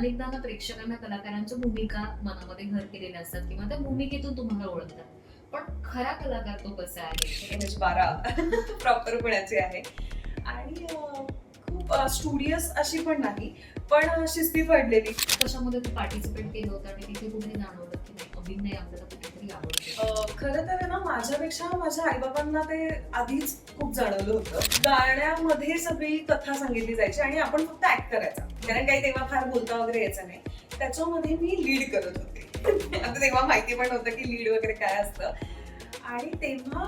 अनेकदा ना प्रेक्षकांना कलाकारांच्या भूमिका मनामध्ये घर केलेल्या असतात किंवा त्या भूमिकेतून तुम्हाला ओळखतात. पण खरा कलाकार तो कसा आहे? बारा प्रॉपर पुण्याची आहे आणि खूप स्टुडियस अशी पण नाही, पण शिस्ती पडलेली. कशामध्ये तू पार्टिसिपेट केलं होतं आणि तिथे कुठे जाणवलं की नाही अभिनय आपल्याला कुठेतरी आवडतो? खरं तर आहे ना, माझ्यापेक्षा माझ्या आईबाबांना ते आधीच खूप जाणवलं होतं. गाण्यामध्ये सगळी कथा सांगितली जायची आणि आपण फक्त ऍक्ट करायचा, कारण काही तेव्हा फार बोलता वगैरे यायचं नाही. त्याच्यामध्ये मी लीड करत होते. आता तेव्हा माहिती पण नव्हतं की लीड वगैरे काय असतं. आणि तेव्हा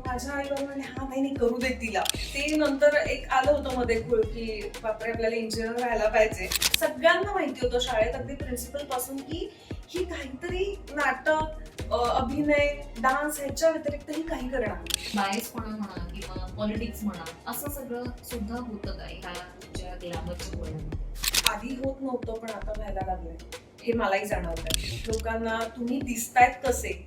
माझ्या आई बाबा म्हणे हा नाही करू दे तिला. ते नंतर एक आलं होतं मध्ये खूळ की बापरे आपल्याला इंजिनियर व्हायला पाहिजे. सगळ्यांना माहिती होतं शाळेत, अगदी प्रिन्सिपल पासून, की ही काहीतरी नाटक, अभिनय, डान्स ह्याच्या व्यतिरिक्तही काही करणार. बायसपणा म्हणा किंवा पॉलिटिक्स म्हणा असं सगळं सुद्धा होतं काय ह्या तुमच्या ग्लॅमरच्या वयामध्ये? आधी होत नव्हतं, पण आता व्हायला लागलंय. हे मलाही जाणवतंय. लोकांना तुम्ही दिसतायत कसे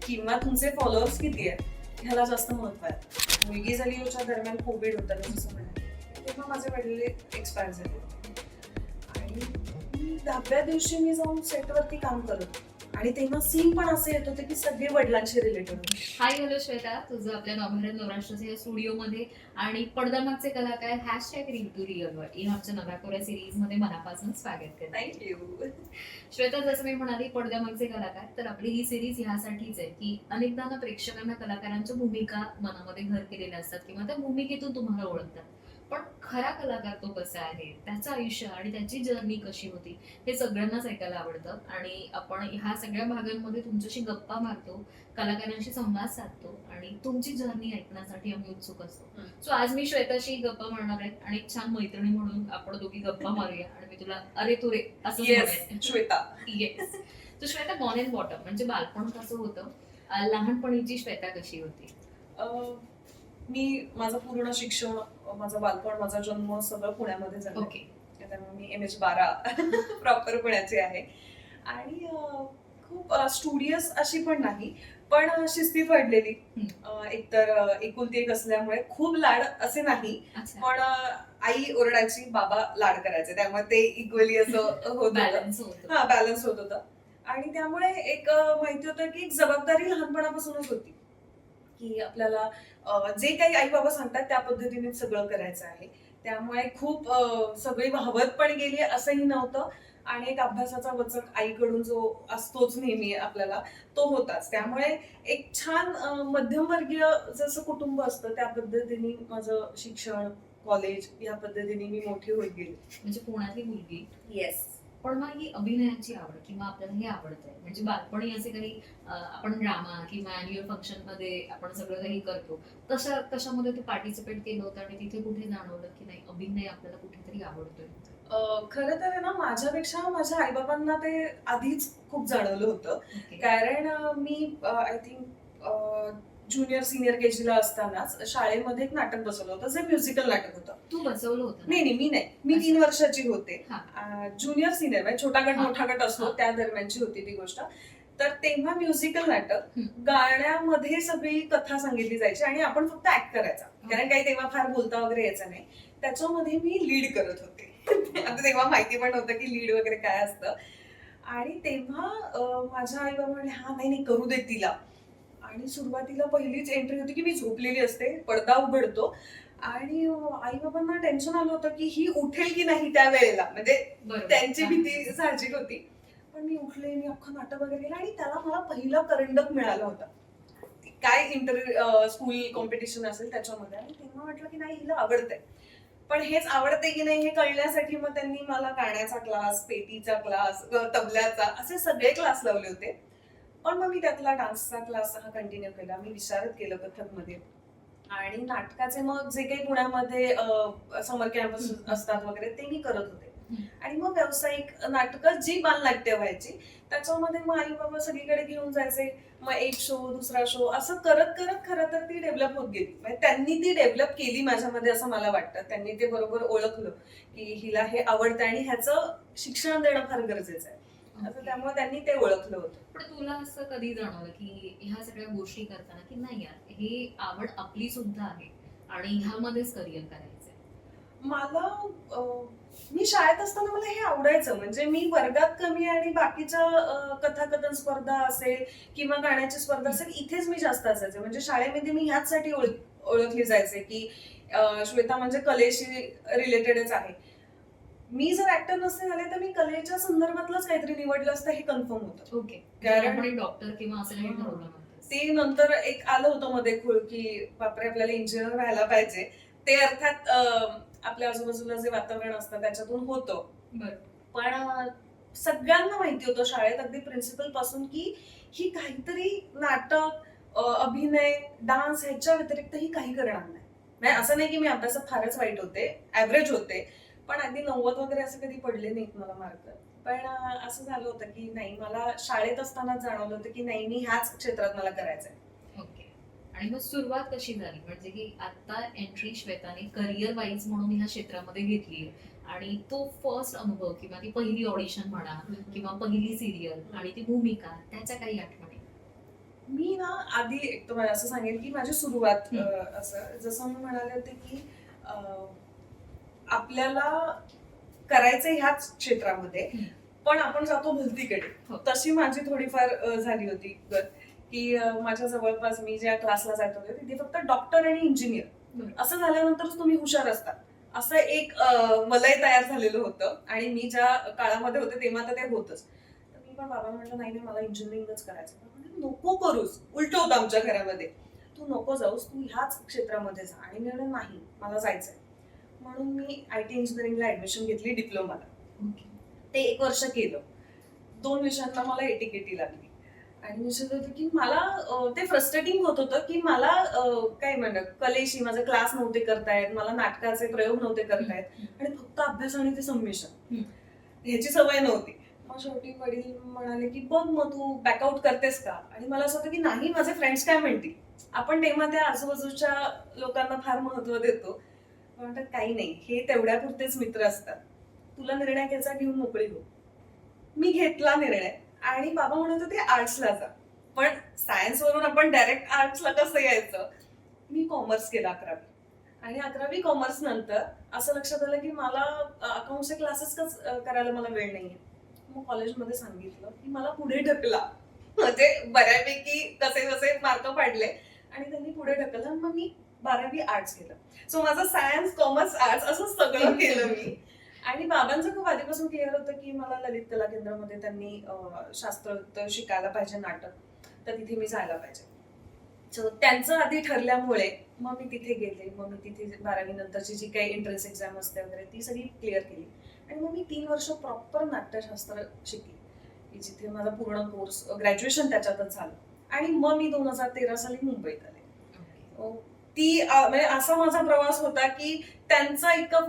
किंवा तुमचे फॉलोअर्स किती आहेत ह्याला जास्त महत्व आहे. मुलगी झालीच्या दरम्यान कोविड होता जसं म्हणाले, तेव्हा माझे वडील एक्सपायर झाले आणि 10व्या दिवशी मी जाऊन सेटवरती काम करत होते. आणि तेव्हा सीन पण असे येत होते की सगळे वडिलांशी रिलेटेड होते. हाय हॅलो श्वेता, तुझं आपल्या नवभारत नवराष्ट्राच्या या स्टुडिओमध्ये आणि पडद्यामागचे कलाकार #रिंटू रिअल या आमच्या नव्या सिरीज मध्ये मनापासून स्वागत करते. थँक्यू. श्वेता, जसं मी म्हणाली पडद्यामागचे कलाकार, तर आपली ही सिरीज ह्यासाठीच आहे की अनेकदा ना प्रेक्षकांना कलाकारांच्या भूमिका मनामध्ये घर केलेल्या असतात किंवा त्या भूमिकेतून तुम्हाला ओळखतात. पण खरा कलाकार तो कसा आहे, त्याचं आयुष्य आणि त्याची जर्नी कशी होती, हे सगळ्यांनाच ऐकायला आवडतं. आणि आपण ह्या सगळ्या भागांमध्ये तुमच्याशी गप्पा मारतो, कलाकारांशी संवाद साधतो आणि तुमची जर्नी ऐकण्यासाठी आम्ही उत्सुक असतो. सो आज मी श्वेताशी गप्पा मारणार आहे आणि एक छान मैत्रिणी म्हणून आपण दोघी गप्पा मारूया आणि मी तुला अरे तुरे असं श्वेता. येस. तर श्वेता, बॉर्न अँड बॉटम म्हणजे बालपण कसं होतं, लहानपणीची श्वेता कशी होती? मी माझं पूर्ण शिक्षण, माझं बालपण, माझा जन्म सगळं पुण्यामध्ये झालं. ओके. त्यामुळे मी MH12 प्रॉपर पुण्याची आहे आणि खूप स्टुडियस अशी पण नाही, पण शिस्ती पडलेली. एकतर एकुलती एक असल्यामुळे खूप लाड असे नाही, पण आई ओरडायची, बाबा लाड करायचे, त्यामुळे ते इक्वली असं होत बॅलन्स होतं. हा बॅलन्स होत होतं. आणि त्यामुळे एक माहिती होतं की एक जबाबदारी लहानपणापासूनच होती की आपल्याला जे काही आई बाबा सांगतात त्या पद्धतीने सगळं करायचं आहे. त्यामुळे खूप सगळी वाहवत पण गेली असंही नव्हतं आणि एक अभ्यासाचा वचक आईकडून जो असतोच नेहमी आपल्याला, तो होताच. त्यामुळे एक छान मध्यमवर्गीय जसं कुटुंब असतं त्या पद्धतीने माझं शिक्षण, कॉलेज या पद्धतीने मी मोठी होत गेली. म्हणजे पुण्यातली मुलगी. येस. पण मग ही अभिनयाची आवड किंवा आपल्याला हे आवडतंय म्हणजे बालपणी असे काही आपण ड्रामा किंवा अॅन्युअल फंक्शन मध्ये आपण सगळं काही करतो, तशामध्ये तू पार्टिसिपेट केलं होतं आणि तिथे कुठे जाणवलं की नाही अभिनय आपल्याला कुठेतरी आवडतोय? खरं तर आहे ना, माझ्यापेक्षा माझ्या आईबाबांना ते आधीच खूप जाणवलं होतं. ओके. कारण मी I think junior senior KG ला असतानाच शाळेमध्ये एक नाटक बसवलं होतं, जे म्युझिकल नाटक होतं. तू बसवलं होतं ना? नाही, मी नाही. मी 3 वर्षाची होते. हा. ज्युनियर सिनियर म्हणजे छोटा गट हा. मोठा गट असतो हा. त्या दरम्यानची होती ती गोष्ट. तर तेव्हा म्युझिकल नाटक, हम्म. गाण्यामध्ये सगळी कथा सांगितली जायची आणि आपण फक्त ऍक्ट करायचा, कारण काही तेव्हा फार बोलता वगैरे यायचं नाही. त्याच्यामध्ये मी लीड करत होते. आता तेव्हा माहिती पण नव्हतं की लीड वगैरे काय असतं. आणि तेव्हा माझ्या आई बाबा म्हणे हा नाही करू दे तिला. आणि सुरुवातीला पहिलीच एंट्री होती की मी झोपलेली असते, पडदा उघडतो आणि आई बाबांना टेन्शन आलं होतं की ही उठेल की नाही त्या वेळेला, म्हणजे बरोबर. त्यांची भीती साहजिक होती. पण मी उठले, मी अख्खं नाटक वगैरे केलं आणि त्याला मला पहिला करंडक मिळाला होता. काय स्कूल कॉम्पिटिशन असेल त्याच्यामध्ये. आणि तेव्हा म्हटलं की नाही हिला आवडतंय. पण हेच आवडते की नाही हे कळण्यासाठी मग त्यांनी मला गाण्याचा क्लास, पेटीचा क्लास, तबल्याचा, असे सगळे क्लास लावले होते. पण मग मी त्यातला डान्सचा क्लास हा कंटिन्यू केला. मी विशारद केलं कथकमध्ये. आणि नाटकाचे मग जे काही पुण्यामध्ये समर कॅम्प असतात वगैरे ते मी करत होते. आणि मग व्यावसायिक नाटकं जी बालनाट्य व्हायची त्याच्यामध्ये मग आई बाबा सगळीकडे घेऊन जायचे. मग एक शो, दुसरा शो, असं करत करत खरं तर ती डेव्हलप होत गेली. म्हणजे त्यांनी ती डेव्हलप केली माझ्यामध्ये असं मला वाटतं. त्यांनी ते बरोबर ओळखलं की हिला हे आवडतं आणि ह्याचं शिक्षण देणं फार गरजेचं आहे. असं त्यामुळे त्यांनी ते ओळखलं होतं. पण तुला असं कधी जाणवलं की ह्या सगळ्या गोष्टी करताना की नाही यार हे आवड आपली सुद्धा आहे आणि ह्यामध्येच करिअर करायचंय? मला मी शाळेत असताना मला हे आवडायचं, म्हणजे मी वर्गात कमी आणि बाकीच्या कथाकथन स्पर्धा असेल किंवा गाण्याची स्पर्धा असेल इथेच मी जास्त असायचे. म्हणजे शाळेमध्ये मी ह्याचसाठी ओळखली जायचे की श्वेता म्हणजे कलेशी रिलेटेडच आहे. मी जर ऍक्टर नसते झाले तर मी कलेच्या संदर्भातलंच काहीतरी निवडलं असतं हे कन्फर्म होतं. ओके, कारण आपण डॉक्टर किंवा असं काही ठरवलं नव्हतं. ते नंतर एक आलं होतं मध्ये खूळ की बापरे आपल्याला इंजिनियर व्हायला पाहिजे. ते अर्थात आपल्या आजूबाजूला जे वातावरण असतं त्याच्यातून होतं. बरं. पण सगळ्यांना माहिती होतं शाळेत अगदी प्रिन्सिपल पासून की ही काहीतरी नाटक, अभिनय, डान्स ह्याच्या व्यतिरिक्त ही काही करणार नाही. म्हणजे असं नाही की मी अभ्यासात फारच वाईट होते, ऍव्हरेज होते, पण अगदी 90 वगैरे असं कधी पडले नाहीत मला मार्क. पण असं झालं होतं की नाही, मला शाळेत असतानाच जाणवलं होतं की नाही, मी ह्याच क्षेत्रात मला करायचंय. ओके. आणि मग सुरुवात कशी झाली, म्हणजे की आता एंट्री श्वेताने करिअर वाईज म्हणून ह्या क्षेत्रामध्ये घेतली आणि तो फर्स्ट अनुभव किंवा ती पहिली ऑडिशन म्हणा किंवा पहिली सिरियल आणि ती भूमिका, त्याच्या काही आठवणी? मी ना आधी एक तर असं सांगेन की माझी सुरुवात असं जसं मी म्हणाले होते की आपल्याला करायचं ह्याच क्षेत्रामध्ये, पण आपण जातो भलतीकडे. हो. तशी माझी थोडीफार झाली होती की माझ्या जवळपास मी ज्या क्लासला जात होते तिथे फक्त डॉक्टर आणि इंजिनियर असं झाल्यानंतरच तुम्ही हुशार असता असं एक मलय तयार झालेलं होतं. आणि मी ज्या काळामध्ये होते तेव्हा तर ते होतच. तर मी पण बाबा म्हटलं नाही नाही, मला इंजिनिअरिंगच करायचं. नको करूस, उलट होतं आमच्या घरामध्ये, तू नको जाऊस, तू ह्याच क्षेत्रामध्ये जा. आणि मी म्हणलं नाही, मला जायचंय. म्हणून मी IT इंजिनिअरिंगला ऍडमिशन घेतली डिप्लोमाला. ते 1 वर्ष केलं. 2 विषयांना मला एटीकेटी लागली. आणि विषय होतं की मला ते फ्रस्ट्रेटिंग होत होतं की मला काय म्हणतात कलेशी माझे क्लास नव्हते करतायत, मला नाटकाचे प्रयोग नव्हते करतायत आणि फक्त अभ्यास आणि ते संमिश्रण ह्याची सवय नव्हती. मग शेवटी वडील म्हणाले की बघ मग तू बॅकआउट करतेस का. आणि मला असं होतं की नाही, माझे फ्रेंड्स काय म्हणतील. आपण तेव्हा त्या आजूबाजूच्या लोकांना फार महत्व देतो. म्हणतात काही नाही, हे तेवढ्यापुरतेच मित्र असतात, तुला निर्णय घ्यायचा घेऊन मोकळी हो. मी घेतला निर्णय आणि बाबा म्हणत होते आर्ट्सला जा. पण सायन्स वरून आपण डायरेक्ट आर्ट्सला कसं यायचं. मी कॉमर्स केला 11वी. आणि 11वी कॉमर्स नंतर असं लक्षात आलं की मला अकाउंटचे क्लासेस करायला मला वेळ नाहीये. मग कॉलेजमध्ये सांगितलं की मला पुढे ढकला. म्हणजे बऱ्यापैकी कसे कसे मार्क पाडले आणि त्यांनी पुढे ढकललं. मग मी 12वी आर्ट्स केलं. सो माझं सायन्स, कॉमर्स, आर्ट्स असं सगळं केलं मी. आणि बाबांचं खूप आधीपासून क्लिअर होतं की मला ललित कला केंद्रामध्ये त्यांनी शास्त्र शिकायला पाहिजे, नाटक, तर तिथे मी जायला पाहिजे. सो त्यांचं आधी ठरल्यामुळे मग मी तिथे गेले. मग मी तिथे 12वी नंतरची जी काही एंट्रन्स एक्झाम असते वगैरे ती सगळी क्लिअर केली. आणि मग मी 3 वर्ष प्रॉपर नाट्यशास्त्र शिकली की जिथे माझा पूर्ण कोर्स ग्रॅज्युएशन त्याच्यातच झालं. आणि मग मी 2013 साली मुंबईत आले. ती म्हणजे असा माझा प्रवास होता की त्यांचा इतका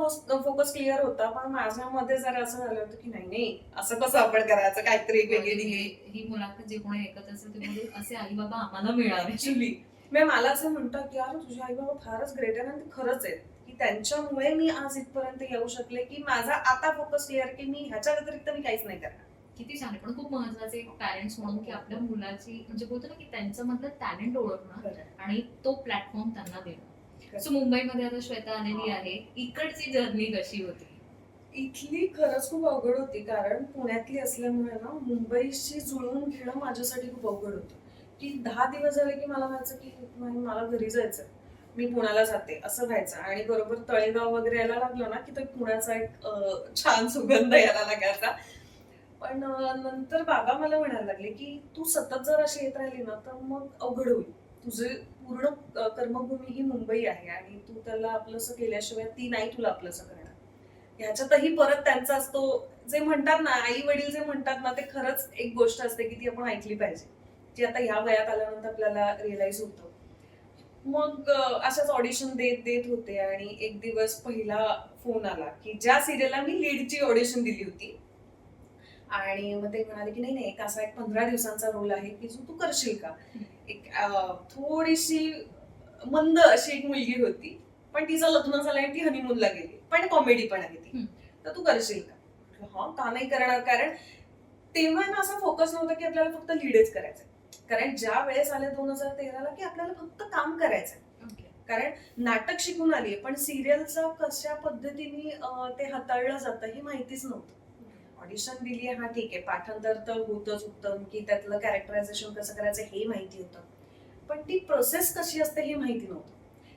फोकस क्लिअर होता, पण माझ्यामध्ये जरा असं झालं होतं की नाही नाही, असं कसं आपण करायचं, काहीतरी एक वेगळी डिग्री. ही मुलाखत जे कोणी ऐकत असेल ते बोलू असे आई बाबा आम्हाला मिळाले. ऍक्च्युली मला असं म्हणतात की यार तुझे आई बाबा फारच ग्रेट आहे. आणि ते खरंच आहे की त्यांच्यामुळे मी आज इथपर्यंत येऊ शकले की माझा आता फोकस क्लिअर की मी ह्याच्या व्यतिरिक्त मी काहीच नाही करणार. किती छान आहे. पण खूप महत्वाचे पॅरेंट्स म्हणून की आपल्या मुलाची म्हणजे बोलतो ना की त्यांचं मधलं टॅलेंट ओळखणं आणि तो प्लॅटफॉर्म त्यांना देणं. सो मुंबईमध्ये आता श्वेता आलेली आहे, इकडची जर्नी कशी होती? इथली खरंच खूप अवघड होती, कारण पुण्यातली असल्यामुळे ना मुंबईशी जुळवून घेणं माझ्यासाठी खूप अवघड होतं. की 10 दिवस झाले की मला व्हायचं की नाही, मला घरी जायचं, मी पुण्याला जाते असं व्हायचं. आणि बरोबर तळेगाव वगैरे यायला लागलं ना की तर पुण्याचा एक छान सुगंध यायला लागायचा. पण नंतर बाबा मला म्हणायला लागले की तू सतत जर अशी येत राहिली ना तर मग अवघड होईल. तुझे पूर्ण कर्मभूमी ही मुंबई आहे आणि तू त्याला आपलंसं केल्याशिवाय ती नाही तुला आपलंसं करणार. ह्याच्यातही परत त्यांचा असतो, जे म्हणतात ना आई वडील जे म्हणतात ना, ते खरंच एक गोष्ट असते की ती आपण ऐकली पाहिजे, जी आता ह्या वयात आल्यानंतर आपल्याला रिअलाइज होतं. मग अशाच ऑडिशन देत देत होते आणि एक दिवस पहिला फोन आला की ज्या सिरियलला मी लीडची ऑडिशन दिली होती. आणि मग ते म्हणाले की नाही नाही, एक असा 15 दिवसांचा रोल आहे की जो तू करशील का. एक थोडीशी मंद अशी एक मुलगी होती, पण तिचं लग्न झालंय, ती हनीमूनला गेली, पण कॉमेडी पण आहे ती, तर तू करशील का. हा, का नाही करणार. कारण तेव्हा ना असा फोकस नव्हता की आपल्याला फक्त लीडच करायचंय. कारण ज्या वेळेस आले 2013ला की आपल्याला फक्त काम करायचंय. कारण नाटक शिकून आलीये पण सिरियलचं कशा पद्धतीने ते हाताळलं जातं हे माहितीच नव्हतं. ऑडिशन दिली हा ठीक आहे, पाठांतर तर होतच उत्तम, की त्यातलं कॅरेक्टरायझेशन कसं करायचं हे माहिती होतं, पण ती प्रोसेस कशी असते हे माहिती नव्हतं.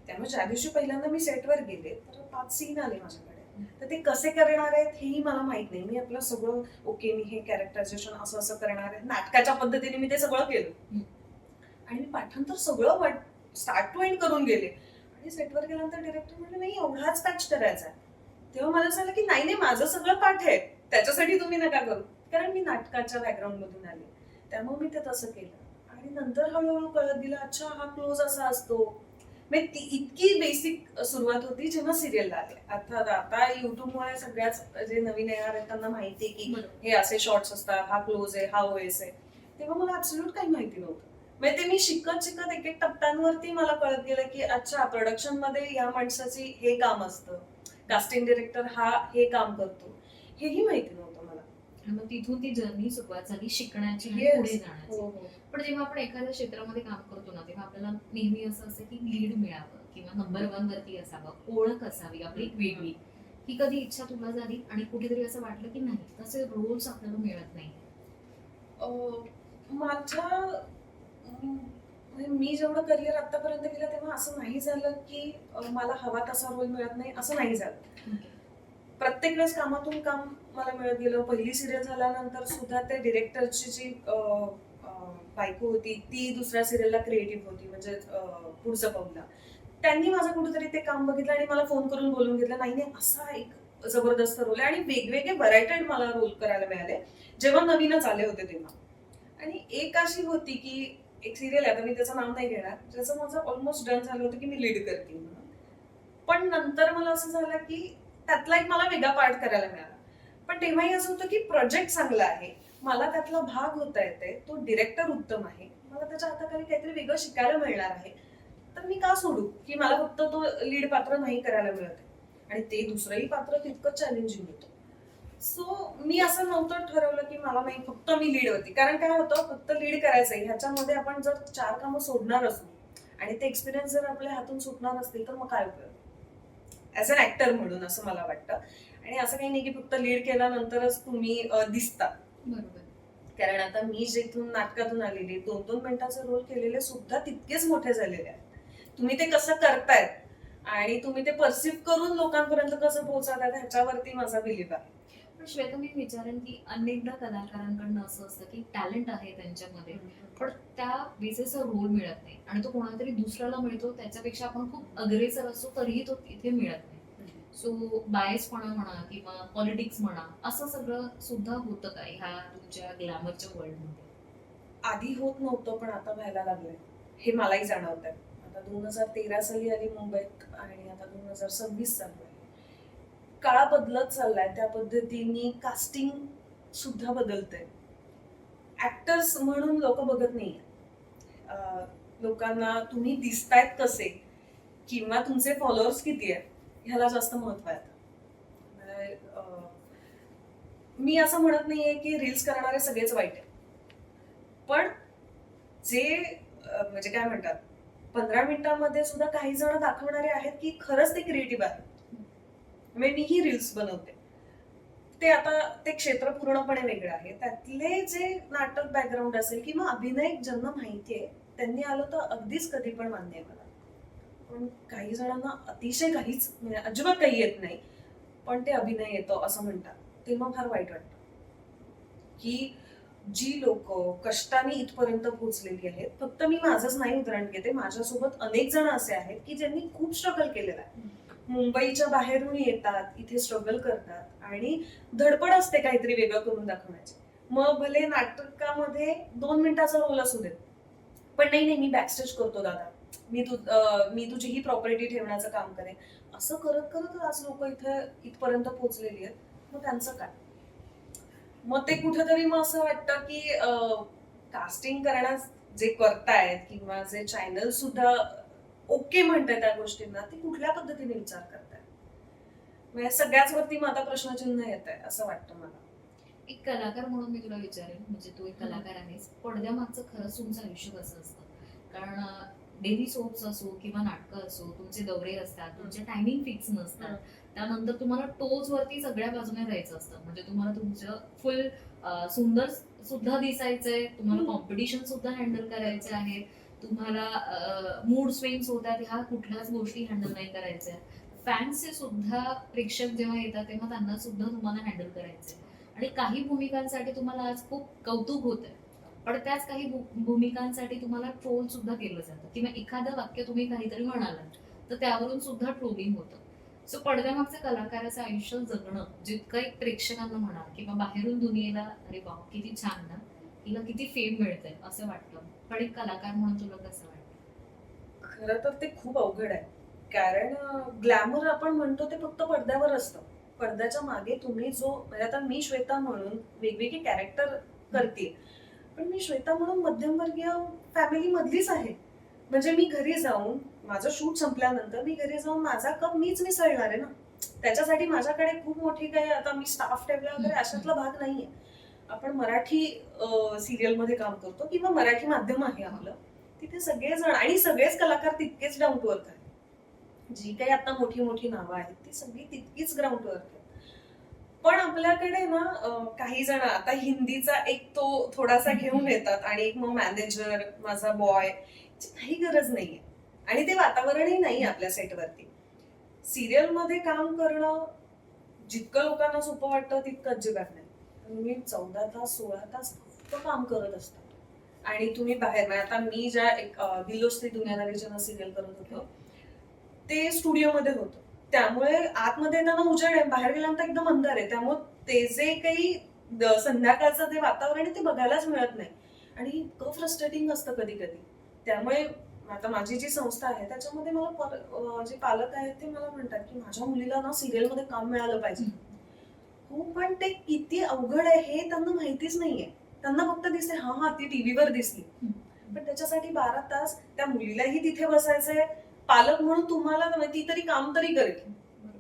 त्यामुळे ज्या दिवशी पहिल्यांदा मी सेटवर गेले तर 5 सीन आले माझ्याकडे, तर ते कसे करणार आहेत हेही मला माहित नाही. मी आपलं सगळं ओके, मी हे कॅरेक्टरायझेशन असं असं करणार आहे, नाटकाच्या पद्धतीने मी ते सगळं केलं आणि मी पाठांतर सगळं स्टार्ट टू एंड करून गेले. आणि सेटवर गेल्यानंतर डिरेक्टर म्हणले नाही एवढाच पॅच करायचा आहे. तेव्हा मला झालं की नाही नाही माझं सगळं पाठ आहे, त्याच्यासाठी तुम्ही नका करू. कारण मी नाटकाच्या बॅकग्राऊंड मधून आले, त्यामुळे मी ते तसं केलं. आणि नंतर हळूहळू कळत गेलं अच्छा हा क्लोज असा असतो. म्हणजे ती इतकी बेसिक सुरुवात होती जेव्हा सिरियलला आले. आता युट्यूबमुळे सगळ्याच जे नवीन येणार आहेत त्यांना माहिती आहे की हे असे शॉर्ट्स असतात, हा क्लोज आहे, हा ओएस आहे. तेव्हा मला ऍब्सोल्यूट काही माहिती नव्हतं. म्हणजे ते मी शिकत शिकत एक एक टप्प्यांवरती मला कळत गेलं की अच्छा प्रोडक्शन मध्ये या माणसाची हे काम असतं, कास्टिंग डिरेक्टर हा हे काम करतो, हेही माहिती नव्हतं मला. आणि मग तिथून ती जर्नी सुरुवात झाली शिकण्याची आणि Yes. पुढे जाण्याची. हो, हो. पण जेव्हा आपण एखाद्या क्षेत्रामध्ये काम करतो ना तेव्हा आपल्याला नेहमी असं असतं की लीड मिळावं किंवा नंबर 1 वरती असावं, ओळख असावी आपली एक वेगळी. ही कधी इच्छा तुला झाली आणि कुठेतरी असं वाटलं की नाही तसे रोल्स आपल्याला मिळत नाही? माझ्या म्हणजे मी जेवढं करिअर आतापर्यंत केलं तेव्हा असं नाही झालं की मला हवा तसा रोल मिळत नाही, असं नाही झालं. प्रत्येक वेळेस कामातून काम मला मिळत गेलं. पहिली सिरियल झाल्यानंतर सुद्धा त्या डिरेक्टरची जी बायको होती ती दुसऱ्या सिरियलला क्रिएटिव्ह होती, म्हणजे पुढचं पाऊलला त्यांनी माझं कुठेतरी ते काम बघितलं आणि मला फोन करून बोलून घेतलं नाही नाही असा एक जबरदस्त रोल आहे. आणि वेगवेगळे व्हरायटेड मला रोल करायला मिळाले जेव्हा नवीनच आले होते तेव्हा. आणि एक अशी होती की एक सिरियल आहे, आता मी त्याचं नाव नाही घेणार, ज्याचं माझं ऑलमोस्ट डन झालं होतं की मी लीड करते म्हणून. पण नंतर मला असं झालं की त्यातला एक मला वेगळा पार्ट करायला मिळाला. पण तेव्हाही असं होतं की प्रोजेक्ट चांगला आहे, मला त्यातला भाग होता येते, तो डिरेक्टर उत्तम आहे, मला त्याच्या हाताखाली काहीतरी वेगळं शिकायला मिळणार आहे, तर मी का सोडू की मला फक्त तो लीड पात्र नाही करायला मिळत आहे. आणि ते दुसरंही पात्र तितकंच चॅलेंजिंग होतं. सो मी असं नव्हतं ठरवलं की मला नाही फक्त मी लीड होती, कारण काय होतं फक्त लीड करायचंय ह्याच्यामध्ये आपण जर 4 कामं सोडणार असू आणि ते एक्सपिरियन्स जर आपल्या हातून सुटणार असतील तर मग काय उपयोग ऍज अन ऍक्टर म्हणून, असं मला वाटतं. आणि असं काही नाही की फक्त लीड केल्यानंतरच तुम्ही दिसता. बरोबर. कारण आता मी जिथून नाटकातून आलेली 2-2 मिनिटाचे रोल केलेले सुद्धा तितकेच मोठे झालेले आहेत. तुम्ही ते कसं करतायत आणि तुम्ही ते परसिव्ह करून लोकांपर्यंत कसं पोहोचवतायत ह्याच्यावरती माझा बिलीव्ह आहे. पण श्वेता मी विचारेन की अनेकदा कलाकारांकडनं असं असतं की टॅलेंट आहे त्यांच्यामध्ये पण त्या बेसिसचा रोल मिळत नाही आणि तो कोणाला तरी दुसऱ्याला मिळतो, त्याच्यापेक्षा आपण खूप अग्रेसर असतो तरीही तो इथे मिळत नाही. सो बायसपणा म्हणा किंवा पॉलिटिक्स म्हणा असं सगळं सुद्धा होतं का ह्या तुमच्या ग्लॅमरच्या वर्ल्डमध्ये? आधी होत नव्हतं पण आता व्हायला लागलंय, हे मलाही जाणवत आहे. आता 2013 साली आली मुंबईत आणि आता 2026 चालू आहे. काळ बदलत चाललाय, त्या पद्धतीने कास्टिंग सुद्धा बदलतंय. ऍक्टर्स म्हणून लोक बघत नाहीये. लोकांना तुम्ही दिसतायत कसे किंवा तुमचे फॉलोअर्स किती आहेत ह्याला जास्त महत्व आहे आता. म्हणजे, मी असं म्हणत नाहीये की रील्स करणारे सगळेच वाईट आहेत, पण जे म्हणजे काय म्हणतात 15 मिनिटांमध्ये सुद्धा काही जण दाखवणारे आहेत की खरंच ते क्रिएटिव्ह आहेत. म्हणजे मीही रील्स बनवते, ते आता ते क्षेत्र पूर्णपणे वेगळं आहे. त्यातले जे नाटक बॅकग्राऊंड असेल किंवा अभिनय ज्यांना माहितीये त्यांनी आलं तर अगदीच कधी पण मान्य आहे मला. पण काही जणांना अतिशय काहीच म्हणजे अजिबात काही येत नाही पण ते अभिनय येतो असं म्हणतात, तेव्हा फार वाईट वाटतं की जी लोक कष्टाने इथपर्यंत पोहोचलेली आहेत. फक्त मी माझंच नाही उदाहरण घेते, माझ्यासोबत अनेक जण असे आहेत की ज्यांनी खूप स्ट्रगल केलेलं आहे. मुंबईच्या बाहेरून येतात, इथे स्ट्रगल करतात आणि धडपड असते काहीतरी वेगळं करून दाखवण्याची. मग भले नाटकामध्ये 2 मिनिटाचा रोल असू देत, पण नाही नाही मी बॅकस्टेज करतो दादा, मी तुझी ही प्रॉपर्टी ठेवण्याचं काम करेन, असं करत करत आज लोक इथे इथपर्यंत पोहोचलेली आहेत. मग त्यांचं काय? मग ते कुठेतरी मग असं वाटतं की कास्टिंग करण्यास जे करतायत किंवा जे चॅनल सुद्धा ओके म्हणताय त्या गोष्टींना, ती कुठल्या पद्धतीने विचार करताय? म्हणजे सगळ्याच वरती मग आता प्रश्नचिन्ह येत आहे असं वाटतं मला. एक कलाकार म्हणून मी तुला विचारेन, म्हणजे तू एक कलाकार आहेस, पडद्यामागचं खरंच तुमचं आयुष्य कसं असतं? कारण डेली सोप्स असो किंवा नाटकं असो, तुमचे दौरे असतात, तुमचे टायमिंग फिक्स नसतात. त्यानंतर तुम्हाला टोच वरती सगळ्या बाजूने राहायचं असतं. म्हणजे तुम्हाला तुमचं फुल सुंदर सुद्धा दिसायचंय, तुम्हाला कॉम्पिटिशन सुद्धा हँडल करायचे आहे, तुम्हाला मूड स्विंग्स होतात, ह्या कुठल्याच गोष्टी हँडल नाही करायच्या. फॅन्सचे सुद्धा प्रेक्षक जेव्हा येतात तेव्हा त्यांना सुद्धा तुम्हाला हँडल करायचंय. आणि काही भूमिकांसाठी तुम्हाला आज खूप कौतुक होत आहे, पण त्याच काही भूमिकांसाठी तुम्हाला ट्रोल सुद्धा केलं जातं, किंवा एखादं वाक्य तुम्ही काहीतरी म्हणालात तर त्यावरून सुद्धा ट्रोलिंग होतं. सो पडद्यामागचं कलाकाराचं आयुष्य जगणं जितकं एक प्रेक्षकांना म्हणा किंवा बाहेरून दुनियेला अरे वा किती छान ना, हिला किती फेम मिळतंय असं वाटतं, पण एक कलाकार म्हणून तुला कसं वाटतं? खरं तर ते खूप अवघड आहे. कारण ग्लॅमर आपण म्हणतो ते फक्त पडद्यावर असतं. पडद्याच्या मागे तुम्ही जो म्हणजे आता मी श्वेता म्हणून वेगवेगळी कॅरेक्टर करते, पण मी श्वेता म्हणून मध्यमवर्गीय फॅमिली मधलीच आहे. म्हणजे मी घरी जाऊन माझं शूट संपल्यानंतर मी घरी जाऊन माझा कप मीच मिसळणार आहे ना. त्याच्यासाठी माझ्याकडे खूप मोठी काही आता मी स्टाफ ठेवला वगैरे अशातला भाग नाहीये. आपण मराठी सिरियल मध्ये काम करतो किंवा मराठी माध्यम आहे आपलं. तिथे सगळेजण आणि सगळेच कलाकार तितकेच डाऊन टू अर्थ आहेत. जी काही आता मोठी मोठी नावं आहेत ती सगळी तितकीच ग्राउंड टू अर्थ आहेत. पण आपल्याकडे ना काही जण आता हिंदीचा एक तो थोडासा घेऊन येतात आणि एक मग मॅनेजर माझा बॉय, काही गरज नाहीये. आणि ते वातावरणही नाही आपल्या सेटवरती. सिरियल मध्ये काम करणं जितकं लोकांना सोपं वाटतं तितकं अजिबात नाही. तुम्ही 14 तास 16 तास फक्त काम करत असता. आणि तुम्ही बाहेर म्हणजे आता मी ज्या एक दिलोस्ती दुनियादारी जेव्हा सिरियल करत होतो ते स्टुडिओमध्ये होतं. त्यामुळे आतमध्ये येताना उजेड आहे, बाहेर गेल्यानंतर एकदम अंधार आहे. त्यामुळे ते जे काही संध्याकाळचं ते वातावरण आहे ते बघायलाच मिळत नाही. आणि इतकं फ्रस्ट्रेटिंग असतं कधी कधी. त्यामुळे आता माझी जी संस्था आहे त्याच्यामध्ये मला जे पालक आहेत ते मला म्हणतात की माझ्या मुलीला ना सिरियलमध्ये काम मिळालं पाहिजे. हो, पण ते किती अवघड आहे हे त्यांना माहितीच नाहीये. त्यांना फक्त दिसते हा ती टीव्हीवर दिसली, पण त्याच्यासाठी 12 तास त्या मुलीलाही तिथे बसायचंय. पालक म्हणून तुम्हाला ती तरी काम तरी करेल,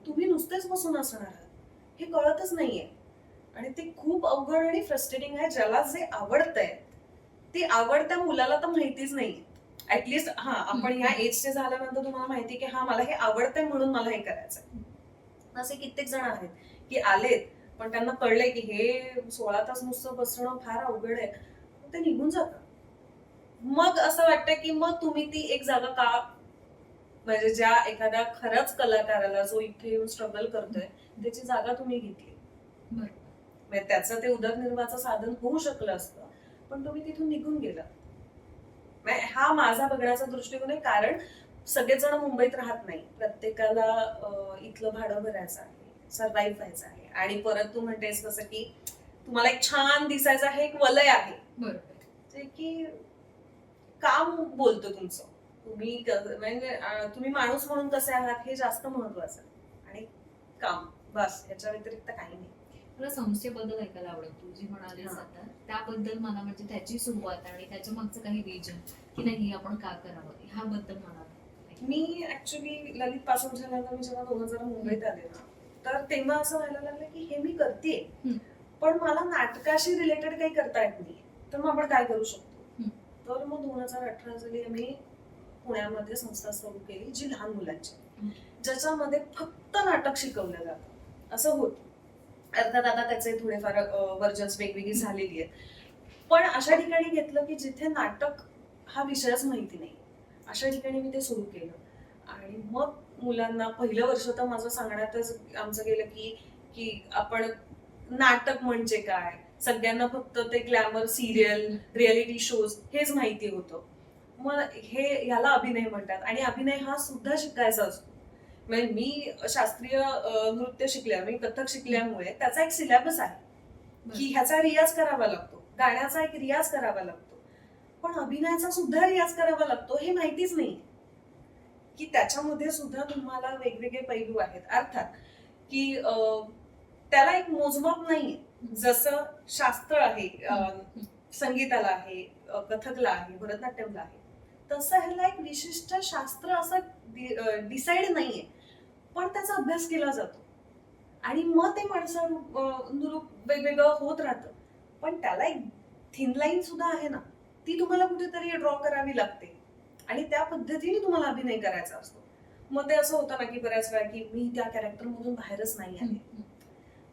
तुम्ही नुसतेच बसून असणार आहात हे कळतच नाहीये. आणि ते खूप अवघड आणि फ्रस्ट्रेटिंग आहे. ज्याला जे आवडतंय ते आवडत्या मुलाला तर माहितीच नाहीये. ऍटलिस्ट आपण ह्या एजचे झाल्यानंतर तुम्हाला माहिती की मला हे आवडतंय म्हणून मला हे करायचंय. असे कित्येक जण आहेत की आलेत पण त्यांना कळलंय की हे 16 तास नुसतं बसणं फार अवघड आहे, ते निघून जातात. मग असं वाटतं की मग तुम्ही ती एक जागा का म्हणजे ज्या एखाद्या खरंच कलाकाराला जो इथे येऊन स्ट्रगल करतोय त्याची जागा तुम्ही घेतली. म्हणजे त्याचं ते उदरनिर्वाहाचं साधन होऊ शकलं असतं, पण तुम्ही तिथून निघून गेला. हा माझा बघण्याचा दृष्टिकोन आहे. कारण सगळेच जण मुंबईत राहत नाही. प्रत्येकाला इथलं भाडं भरायचं आहे, सर्व्हाइव्ह व्हायचं आहे. आणि परत तू म्हणतेस कसं की तुम्हाला एक छान दिसायचं आहे, एक वलय आहे जे की काम बोलतो तुमचं. तुम्ही म्हणजे तुम्ही माणूस म्हणून कसे आहात हे जास्त महत्वाचं आणि काम, बस याच्या व्यतिरिक्त काही नाही. मला संस्थेबद्दल ऐकायला आवडेल. तू जी म्हणालीस आता त्याबद्दल मला, म्हणजे त्याची सुरुवात आणि त्याच्या मागचं काही विजन की नाही हे आपण का करावं ह्याबद्दल मला. मी ऍक्च्युली ललित पासून झाल्यानंतर मी जेव्हा 2000 मुंबईत आले ना, तर तेव्हा असं व्हायला लागलं की हे मी करतेय पण मला नाटकाशी रिलेटेड काही करता येत नाही, तर मग आपण काय करू शकतो. तर मग 2018 साली आम्ही पुण्यामध्ये संस्था सुरू केली जी लहान मुलांची, ज्याच्यामध्ये फक्त नाटक शिकवलं जातं असं होतं. अर्थात आता त्याचे थोडेफार वर्जन्स वेगवेगळी झालेली आहेत, पण अशा ठिकाणी घेतलं की जिथे नाटक हा विषयच माहिती नाही, अशा ठिकाणी मी ते सुरू केलं. आणि मग मुलांना पहिलं वर्ष तर माझं सांगण्यातच आमचं गेलं की आपण नाटक म्हणजे काय. सगळ्यांना फक्त ते ग्लॅमर सिरियल रियालिटी शोज हेच माहिती होतं. मग ह्याला अभिनय म्हणतात आणि अभिनय हा सुद्धा शिकायचा असतो. म्हणजे मी शास्त्रीय नृत्य शिकल्या, मी कथक शिकल्यामुळे त्याचा एक सिलेबस आहे की ह्याचा रियाज करावा लागतो, गाण्याचा एक रियाज करावा लागतो, पण अभिनयाचा सुद्धा रियाज करावा लागतो हे माहितीच नाही की त्याच्यामध्ये सुद्धा तुम्हाला वेगवेगळे पैलू आहेत. अर्थात की त्याला एक मोजमाप नाहीये. जसं शास्त्र आहे, संगीताला आहे, कथकला आहे, भरतनाट्यमला आहे, तसं ह्याला एक विशिष्ट शास्त्र असं डिसाइड नाहीये, पण त्याचा अभ्यास केला जातो आणि मग ते माणसानुरूप वेगवेगळं होत राहतं. पण त्याला एक थिन लाईन सुद्धा आहे ना, ती तुम्हाला कुठेतरी ड्रॉ करावी लागते. आणि त्या पद्धतीने तुम्हाला अभिनय करायचा असतो. मग ते असं होतं ना की बऱ्याच वेळा की मी त्या कॅरेक्टर मधून बाहेरच नाही आले.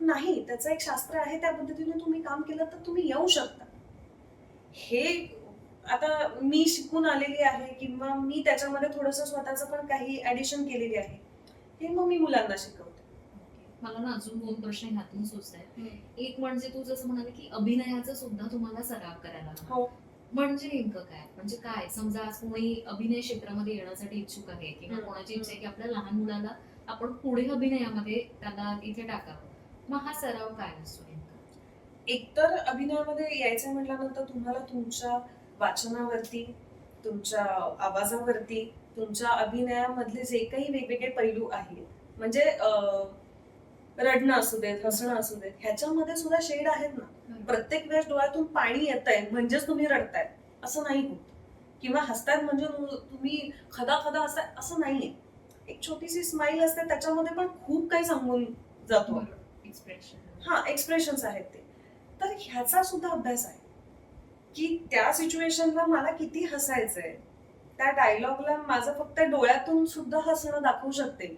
नाही, त्याचं एक शास्त्र आहे, त्या पद्धतीने तुम्ही काम केलं तर तुम्ही येऊ शकता. हे आता मी शिकून आलेली आहे किंवा मी त्याच्यामध्ये थोडंसं स्वतःचं पण काही ऍडिशन केलेली आहे, हे मग मी मुलांना शिकवते. मला ना अजून 2 प्रश्न ह्यातून सुचतायत. एक म्हणजे तू जसं म्हणाली की अभिनयाचा सुद्धा तुम्हाला सराव करायला लागला. हो. म्हणजे नेमकं काय? म्हणजे काय? समजा आज कोणी अभिनय क्षेत्रामध्ये येण्यासाठी इच्छुक आहे किंवा हम्म. कोणाची इच्छा आहे की आपल्या लहान मुलाला आपण पुढे अभिनयामध्ये त्याला इथे टाकावं. मग हा सराव काय असतो नेमका? एकतर अभिनयामध्ये यायचं म्हटल्यानंतर तुम्हाला तुमच्या वाचनावरती, तुमच्या आवाजावरती, तुमच्या अभिनयामधले जे काही वेगवेगळे पैलू आहेत, म्हणजे रडणं असू देत, हसणं असू देत, ह्याच्यामध्ये सुद्धा शेड आहेत ना. प्रत्येक वेळेस डोळ्यातून पाणी येतंय म्हणजेच तुम्ही रडताय असं नाही होत, किंवा हसतायत म्हणजे तुम्ही खदा खदा हसताय असं नाहीये. एक छोटीशी स्माइल असते, त्याच्यामध्ये पण खूप काही सांगून जातो. एक्सप्रेशन. हा, एक्सप्रेशन्स आहेत ते. तर ह्याचा सुद्धा अभ्यास आहे की त्या सिच्युएशनला मला किती हसायचंय, त्या डायलॉगला माझं फक्त डोळ्यातून सुद्धा हसणं दाखवू शकते मी.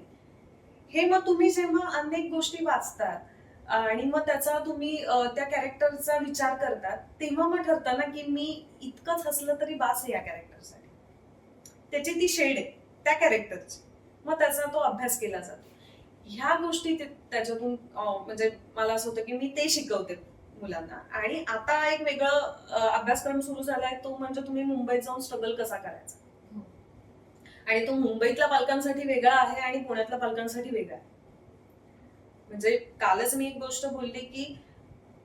हे मग तुम्ही जेव्हा अनेक गोष्टी वाचतात आणि मग त्याचा तुम्ही त्या कॅरेक्टरचा विचार करतात, तेव्हा मग ठरतं ना की मी इतकंच हसलं तरी बास आहे या कॅरेक्टरसाठी. त्याची ती शेड आहे त्या कॅरेक्टरची, मग त्याचा तो अभ्यास केला जातो. ह्या गोष्टी त्याच्यातून म्हणजे मला असं होतं की मी ते शिकवते मुलांना. आणि आता एक वेगळं अभ्यासक्रम सुरू झालाय, तो म्हणजे तुम्ही मुंबईत जाऊन स्ट्रगल कसा करायचा. आणि तो मुंबईतल्या पालकांसाठी वेगळा आहे आणि पुण्यातल्या पालकांसाठी वेगळा आहे. म्हणजे कालच मी एक गोष्ट बोलली की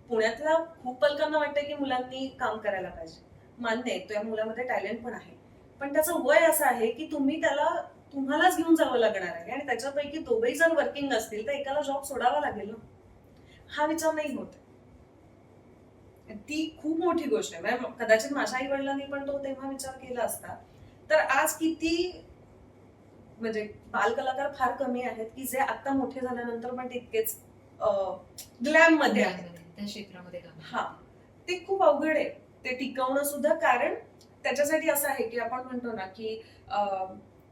पुण्यातल्या खूप पालकांना वाटतं की मुलांनी काम करायला पाहिजे. मान्य आहे, त्या मुलामध्ये टॅलेंट पण आहे, पण त्याचं वय असं आहे की तुम्हालाच घेऊन जावं लागणार आहे, आणि त्याच्यापैकी दोघेही जर वर्किंग असतील तर एकाला जॉब सोडावा लागेल ना. हा विचार नाही होत. ती खूप मोठी गोष्ट आहे. म्हणजे कदाचित माझ्या आई वडिलांनी पण तो तेव्हा विचार केला असता तर आज किती म्हणजे बालकलाकार फार कमी आहेत की जे आता मोठे झाल्यानंतर पण तितकेच ग्लॅम मध्ये आहेत त्या क्षेत्रामध्ये काम. हा, ते खूप अवघड आहे ते टिकवणं सुद्धा. कारण त्याच्यासाठी असं आहे की आपण म्हणतो ना की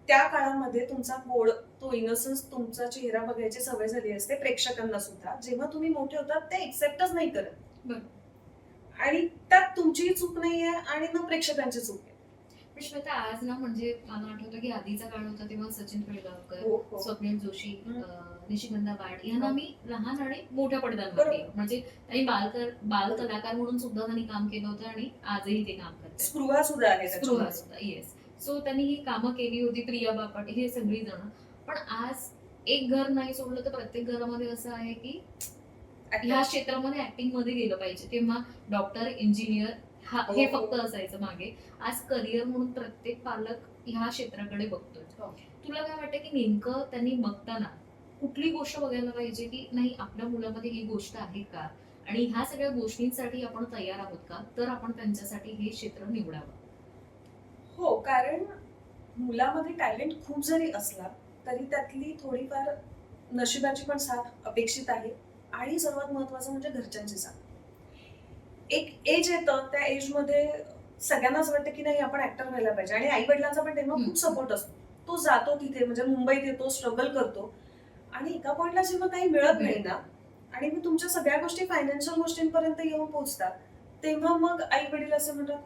त्या काळामध्ये तुमचा गोड, तो इनोसन्स, तुमचा चेहरा बघायची सवय झाली असते प्रेक्षकांना सुद्धा. जेव्हा तुम्ही मोठे होतात ते एक्सेप्टच नाही करत. आणि त्यात तुमचीही चूक नाहीये आणि ना प्रेक्षकांची चूक आहे. पण श्वेता, आज ना म्हणजे मला आठवतं की आधीचा काळ होता तेव्हा सचिन पिळगावकर, हो, हो. स्वप्नील जोशी, हम्म. निशिगंधा वाड यांना मी लहान आणि मोठ्या पडद्यावर बरोबर. म्हणजे त्यांनी बाल कलाकार म्हणून सुद्धा त्यांनी काम केलं होतं आणि आजही ते काम करतात. स्पृहा सुद्धा आहे स्पृहा त्याच्यामध्ये. सुद्धा, येस. सो त्यांनी ही कामं केली होती, प्रिया बापट, हे सगळी जण. पण आज एक घर नाही सोडलं तर प्रत्येक घरामध्ये असं आहे की ह्या क्षेत्रामध्ये ऍक्टिंग मध्ये गेलं पाहिजे. तेव्हा डॉक्टर, इंजिनियर हे फक्त असायचं मागे. आज करिअर म्हणून प्रत्येक पालक ह्या क्षेत्राकडे बघतोय. तुला काय वाटतं की नेमकं त्यांनी बघताना कुठली गोष्ट बघायला पाहिजे की नाही आपल्या मुलामध्ये ही गोष्ट आहे का, आणि ह्या सगळ्या गोष्टींसाठी आपण तयार आहोत का, तर आपण त्यांच्यासाठी हे क्षेत्र निवडावं. हो, कारण मुलामध्ये टॅलेंट खूप जरी असला तरी त्यातली थोडीफार नशिबाची पण साथ अपेक्षित आहे. आणि सर्वात महत्वाचं म्हणजे घरच्यांची साथ. एक एज येतं, त्या एज मध्ये सगळ्यांनाच वाटतं की नाही आपण ऍक्टर व्हायला पाहिजे, आणि आई वडिलांचा पण तेव्हा खूप सपोर्ट असतो. तो जातो तिथे, म्हणजे मुंबईत येतो, स्ट्रगल करतो, आणि एका पॉइंटला जेव्हा काही मिळत नाही ना, आणि मग तुमच्या सगळ्या गोष्टी फायनान्शियल गोष्टींपर्यंत येऊन पोहोचतात, तेव्हा मग आई वडील असं म्हणतात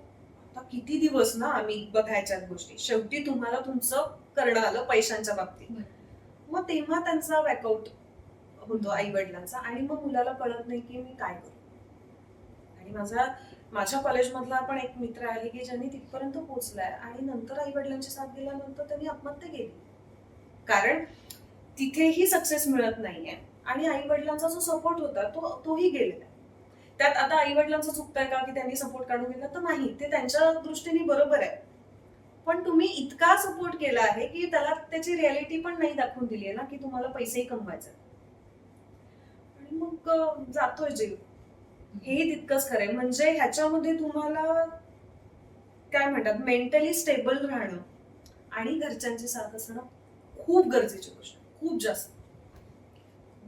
आता किती दिवस ना आम्ही बघायच्या गोष्टी, शेवटी तुम्हाला तुमचं करणं आलं पैशांच्या बाबतीत. मग तेव्हा त्यांचा वॅकआउट होतो आई वडिलांचा, आणि मग मुलाला कळत नाही की मी काय करू. आणि माझ्या कॉलेजमधला पण एक मित्र आहे की ज्यांनी तिथपर्यंत पोहोचलाय, आणि नंतर आई वडिलांची साथ गेल्यानंतर त्यांनी आत्महत्या केली, कारण तिथेही सक्सेस मिळत नाहीये आणि आई वडिलांचा जो सपोर्ट होता तोही गेलेला. त्यात आता आई वडिलांचं चुकतंय का की त्यांनी सपोर्ट काढून घेतला, तर नाही, ते त्यांच्या दृष्टीने बरोबर आहे, पण तुम्ही इतका सपोर्ट केला आहे की त्याला त्याची रियालिटी पण नाही दाखवून दिली आहे ना की तुम्हाला पैसेही कमवायचे, आणि मग जातोय जीव. हेही तितकंच खरंय. म्हणजे ह्याच्यामध्ये तुम्हाला काय म्हणतात, मेंटली स्टेबल राहणं आणि घरच्यांची साथ असणं खूप गरजेची गोष्ट, खूप जास्त.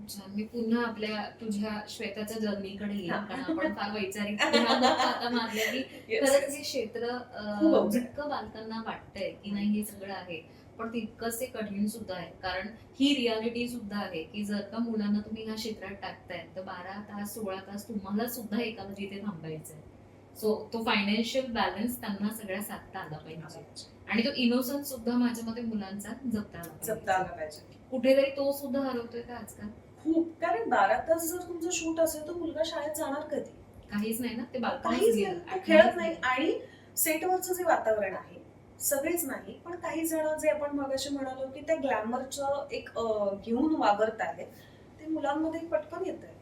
छान. मी पुन्हा आपल्या तुझ्या श्वेताच्या जर्नीकडे येईन, हा. कारण आपण फार वैचारिक आता मानलं की Yes, खरंच yes. हे क्षेत्र खूप अवघड आहे. जितकं बालकांना वाटतंय की नाही हे सगळं आहे, पण तितकंच ते कठीण सुद्धा आहे. कारण ही रियालिटी सुद्धा आहे की जर का मुलांना तुम्ही ह्या क्षेत्रात टाकताय तर 12 तास 16 तास तुम्हाला सुद्धा एकाला जिथे थांबायचं आहे. सो तो फायनान्शियल बॅलन्स त्यांना सगळ्या साधता आला पाहिजे आणि तो इनोसन्स सुद्धा माझ्या मते मुलांचा जपता आला जपता पाहिजे. आला पाहिजे. कुठेतरी तो सुद्धा हरवतोय का आजकाल? खूप, कारण 12 तास जर तुमचं शूट असेल तर मुलगा शाळेत जाणार कधी? काहीच नाही ना, ते बालपणच काहीच गेलं. नाही, तो आठवणच खेळत नाही. गेलं. आणि सेटवरचं जे वातावरण आहे, सगळेच नाही पण काही जण जे आपण मगाशी म्हणालो की त्या ग्लॅमरचं एक घेऊन वावरत आहेत, ते मुलांमध्ये पटकन येत आहे.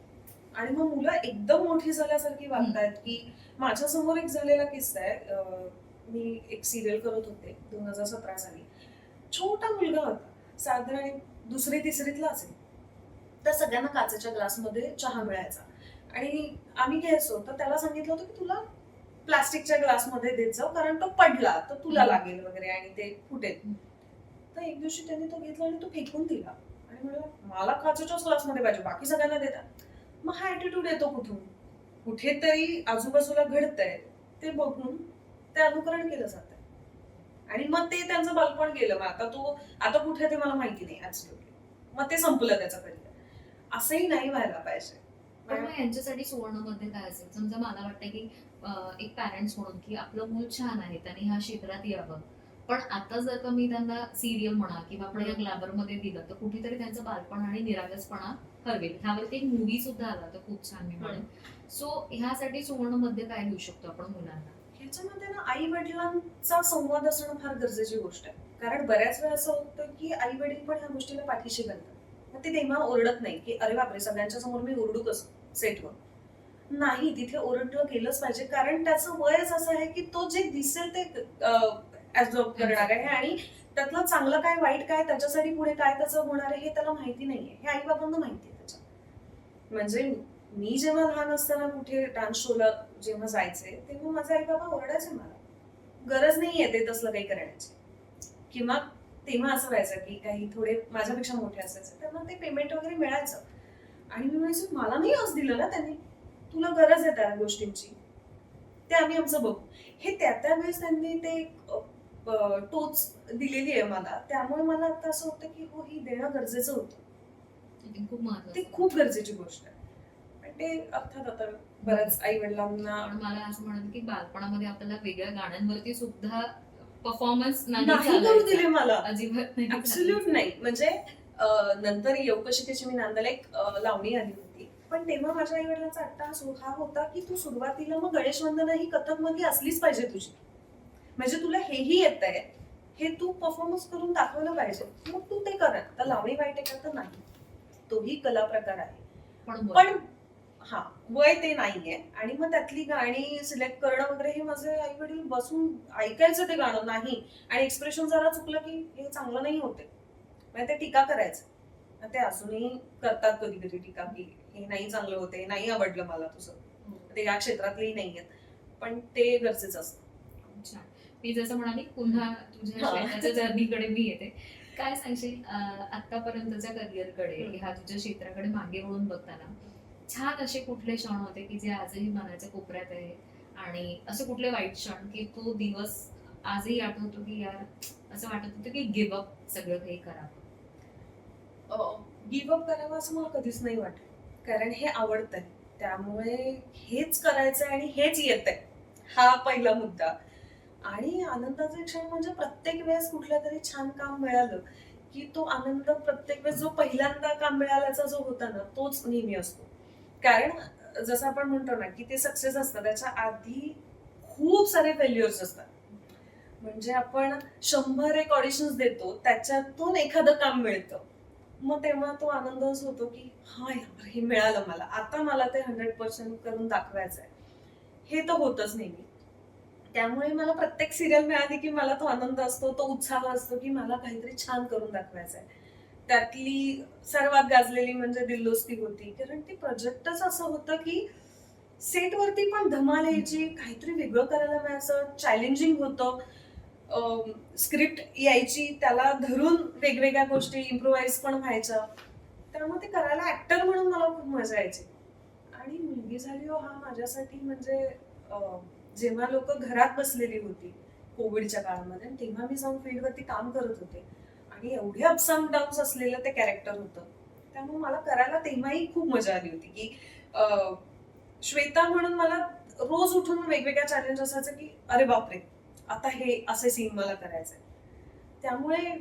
आणि मग मुलं एकदम मोठी झाल्यासारखी वागतायत. की माझ्या समोर एक झालेला किस्सा आहे. मी एक सिरियल करत होते 2017 साली. छोटा मुलगा होता, साधारण 2री-3रीतला असेल. तर सगळ्यांना काचेच्या ग्लासमध्ये चहा मिळायचा आणि आम्ही घ्यायचो. तर त्याला सांगितलं होतं की तुला प्लास्टिकच्या ग्लासमध्ये देत जाऊ, कारण तो पडला तर तुला लागेल वगैरे आणि ते फुटेल. तर एक दिवशी त्यांनी तो घेतला आणि तो फेकून दिला आणि म्हणला मला काचेच्याच ग्लासमध्ये पाहिजे, बाकी सगळ्यांना देतात. मग हा ऍटिट्यूड येतो कुठून? कुठेतरी आजूबाजूला घडतंय ते बघून ते अनुकरण केलं जातंय आणि मग ते त्यांचं बालपण गेलं. मग आता कुठे ते मला माहिती नाही ऍब्सोल्युटली. मग ते संपलं त्याचं करिअर. असंही नाही व्हायला पाहिजे. पण मग यांच्यासाठी सुवर्णमध्ये काय असेल? समजा मला वाटतं की एक पॅरेंट्स म्हणून की आपलं मूल छान आहे, त्याने ह्या क्षेत्रात यावं. पण आता जर का मी त्यांना सिरियल म्हणा किंवा आपण या ग्लॅमरमध्ये दिलं तर कुठेतरी त्यांचं बालपण आणि निरागसपणा हरवेल. ह्यावरती एक मूवी सुद्धा आला तर खूप छान मी म्हणेन. सो ह्यासाठी सुवर्णमध्ये काय देऊ शकतो आपण मुलांना? ह्याच्यामध्ये ना आई वडिलांचा संवाद असणं फार गरजेची गोष्ट आहे. कारण बऱ्याच वेळा असं होतं की आई वडील पण ह्या गोष्टीला पाठीशी घालतात. मग ते तेव्हा ओरडत नाही की अरे बापरे सगळ्यांच्या समोर मी ओरडू कसं सेटवर. नाही, तिथे ओरडलं गेलंच पाहिजे, कारण त्याचं वयच असं आहे की तो जे दिसेल ते ऍब्झॉर्ब करणार आहे आणि त्यातलं चांगलं काय वाईट काय त्याच्यासाठी पुढे काय त्याचं होणार आहे हे त्याला माहिती नाहीये. हे आई बाबांना माहिती आहे त्याच्या. म्हणजे मी जेव्हा लहान असताना कुठे डान्स शोला जेव्हा जायचे तेव्हा माझे आई बाबा ओरडायचे मला, गरज नाहीये ते तसलं काही करण्याची. किंवा तेव्हा असं व्हायचं की काही थोडे माझ्यापेक्षा मोठे असायचे तेव्हा ते पेमेंट वगैरे मिळायचं आणि मी म्हणायचे मला नाही आज दिलं ना त्यांनी, तुला गरज आहे त्या गोष्टींची, ते आम्ही आमचं बघू. हे त्या वेळेस त्यांनी ते टोच दिलेली आहे मला. त्यामुळे मला आता असं होतं की हो ही देणं गरजेचं होतं. ते खूप महत्वाचं ते आहे. खूप गरजेची गोष्ट आहे. पण ते अर्थात आता बऱ्याच आई वडिलांना पण मला असं म्हणत की बालपणामध्ये आपल्याला वेगळ्या गाण्यांवरती सुद्धा परफॉर्मन्स नाही नाही करू चालायचा. दिले मला. अजिबात नाही ऍब्सोल्यूट चालायचं. नाही. म्हणजे नंतर येऊ कशी कशी मी नांदायला एक लावणी आली होती. पण तेव्हा माझ्या आई वडिलांचा अट्टाहास हा होता की तू सुरुवातीला मग गणेश वंदना ही कथक मधली असलीच पाहिजे तुझी. म्हणजे तुला हेही येत आहे, हे तू परफॉर्मन्स करून दाखवलं पाहिजे, मग तू ते कर. आता लावणी वाईट आहे का तर नाही, तोही कला प्रकार आहे. पण हा वय ते नाहीये. आणि मग त्यातली गाणी सिलेक्ट करणं वगैरे हे माझे आई वडील बसून ऐकायचं ते गाणं नाही आणि एक्सप्रेशन जरा चुकलं की हे चांगलं नाही होते, म्हणजे ते टीका करायचं. ते अजूनही करतात कधी कधी टीका की हे नाही चांगलं होते, नाही आवडलं मला तुझं, ते या क्षेत्रातलेही नाहीयेत. पण ते गरजेचं असतं. छान. मी जसं म्हणाली पुन्हा तुझ्या श्वेताच्या जर्नीकडे मी येते. काय सांगशील आतापर्यंतच्या करिअरकडे, ह्या तुझ्या क्षेत्राकडे मागे वळून बघताना छान असे कुठले क्षण होते की जे आजही मनाच्या कोपऱ्यात आहे, आणि असे कुठले वाईट क्षण की तो दिवस आजही आठवतो की यार असं वाटत होतं की गिव्ह अप सगळं काही करावं? गिव्ह अप करावं असं मला कधीच नाही वाटलं, कारण हे आवडतंय त्यामुळे हेच करायचंय आणि हेच येतंय, हा पहिला मुद्दा. आणि आनंदाचे क्षण म्हणजे प्रत्येक वेळेस कुठलं तरी छान काम मिळालं की तो आनंद प्रत्येक वेळेस जो पहिल्यांदा काम मिळाल्याचा जो होता ना तोच नेहमी असतो. कारण जसं आपण म्हणतो ना की ते सक्सेस असतं त्याच्या आधी खूप सारे फेल्युअर्स असतात. म्हणजे आपण 100 एक ऑडिशन्स देतो, त्याच्यातून एखादं काम मिळतं, मग तेव्हा तो आनंदच होतो की हा यार हे मिळालं मला, आता मला ते 100% करून दाखवायचं आहे. हे तर होतच नेहमी. त्यामुळे मला प्रत्येक सिरियल मिळाली की मला तो आनंद असतो, तो उत्साह असतो की मला काहीतरी छान करून दाखवायचं आहे. त्यातली सर्वात गाजलेली म्हणजे दिल्लोस्ती होती, कारण ते प्रोजेक्टच असं होतं की सेटवरती पण धमाल यायची, काहीतरी वेगळं करायला मिळायचं, चॅलेंजिंग होतं. स्क्रिप्ट यायची, त्याला धरून वेगवेगळ्या गोष्टी इम्प्रोव्हाइज पण व्हायच्या. त्यामुळे ते करायला ऍक्टर म्हणून मला खूप मजा यायची. आणि मुलगी झाली हो हा माझ्यासाठी म्हणजे जेव्हा लोक घरात बसलेली होती कोविडच्या काळामध्ये, तेव्हा मी जाऊन फील्डवरती काम करत होते आणि एवढे अप्स अँड डाऊन्स असलेलं ते कॅरेक्टर होतं. त्यामुळे मला करायला तेव्हाही खूप मजा आली होती की श्वेता म्हणून मला रोज उठून वेगवेगळ्या चॅलेंज असायचं की अरे बापरे आता हे असे सीन मला करायचंय. त्यामुळे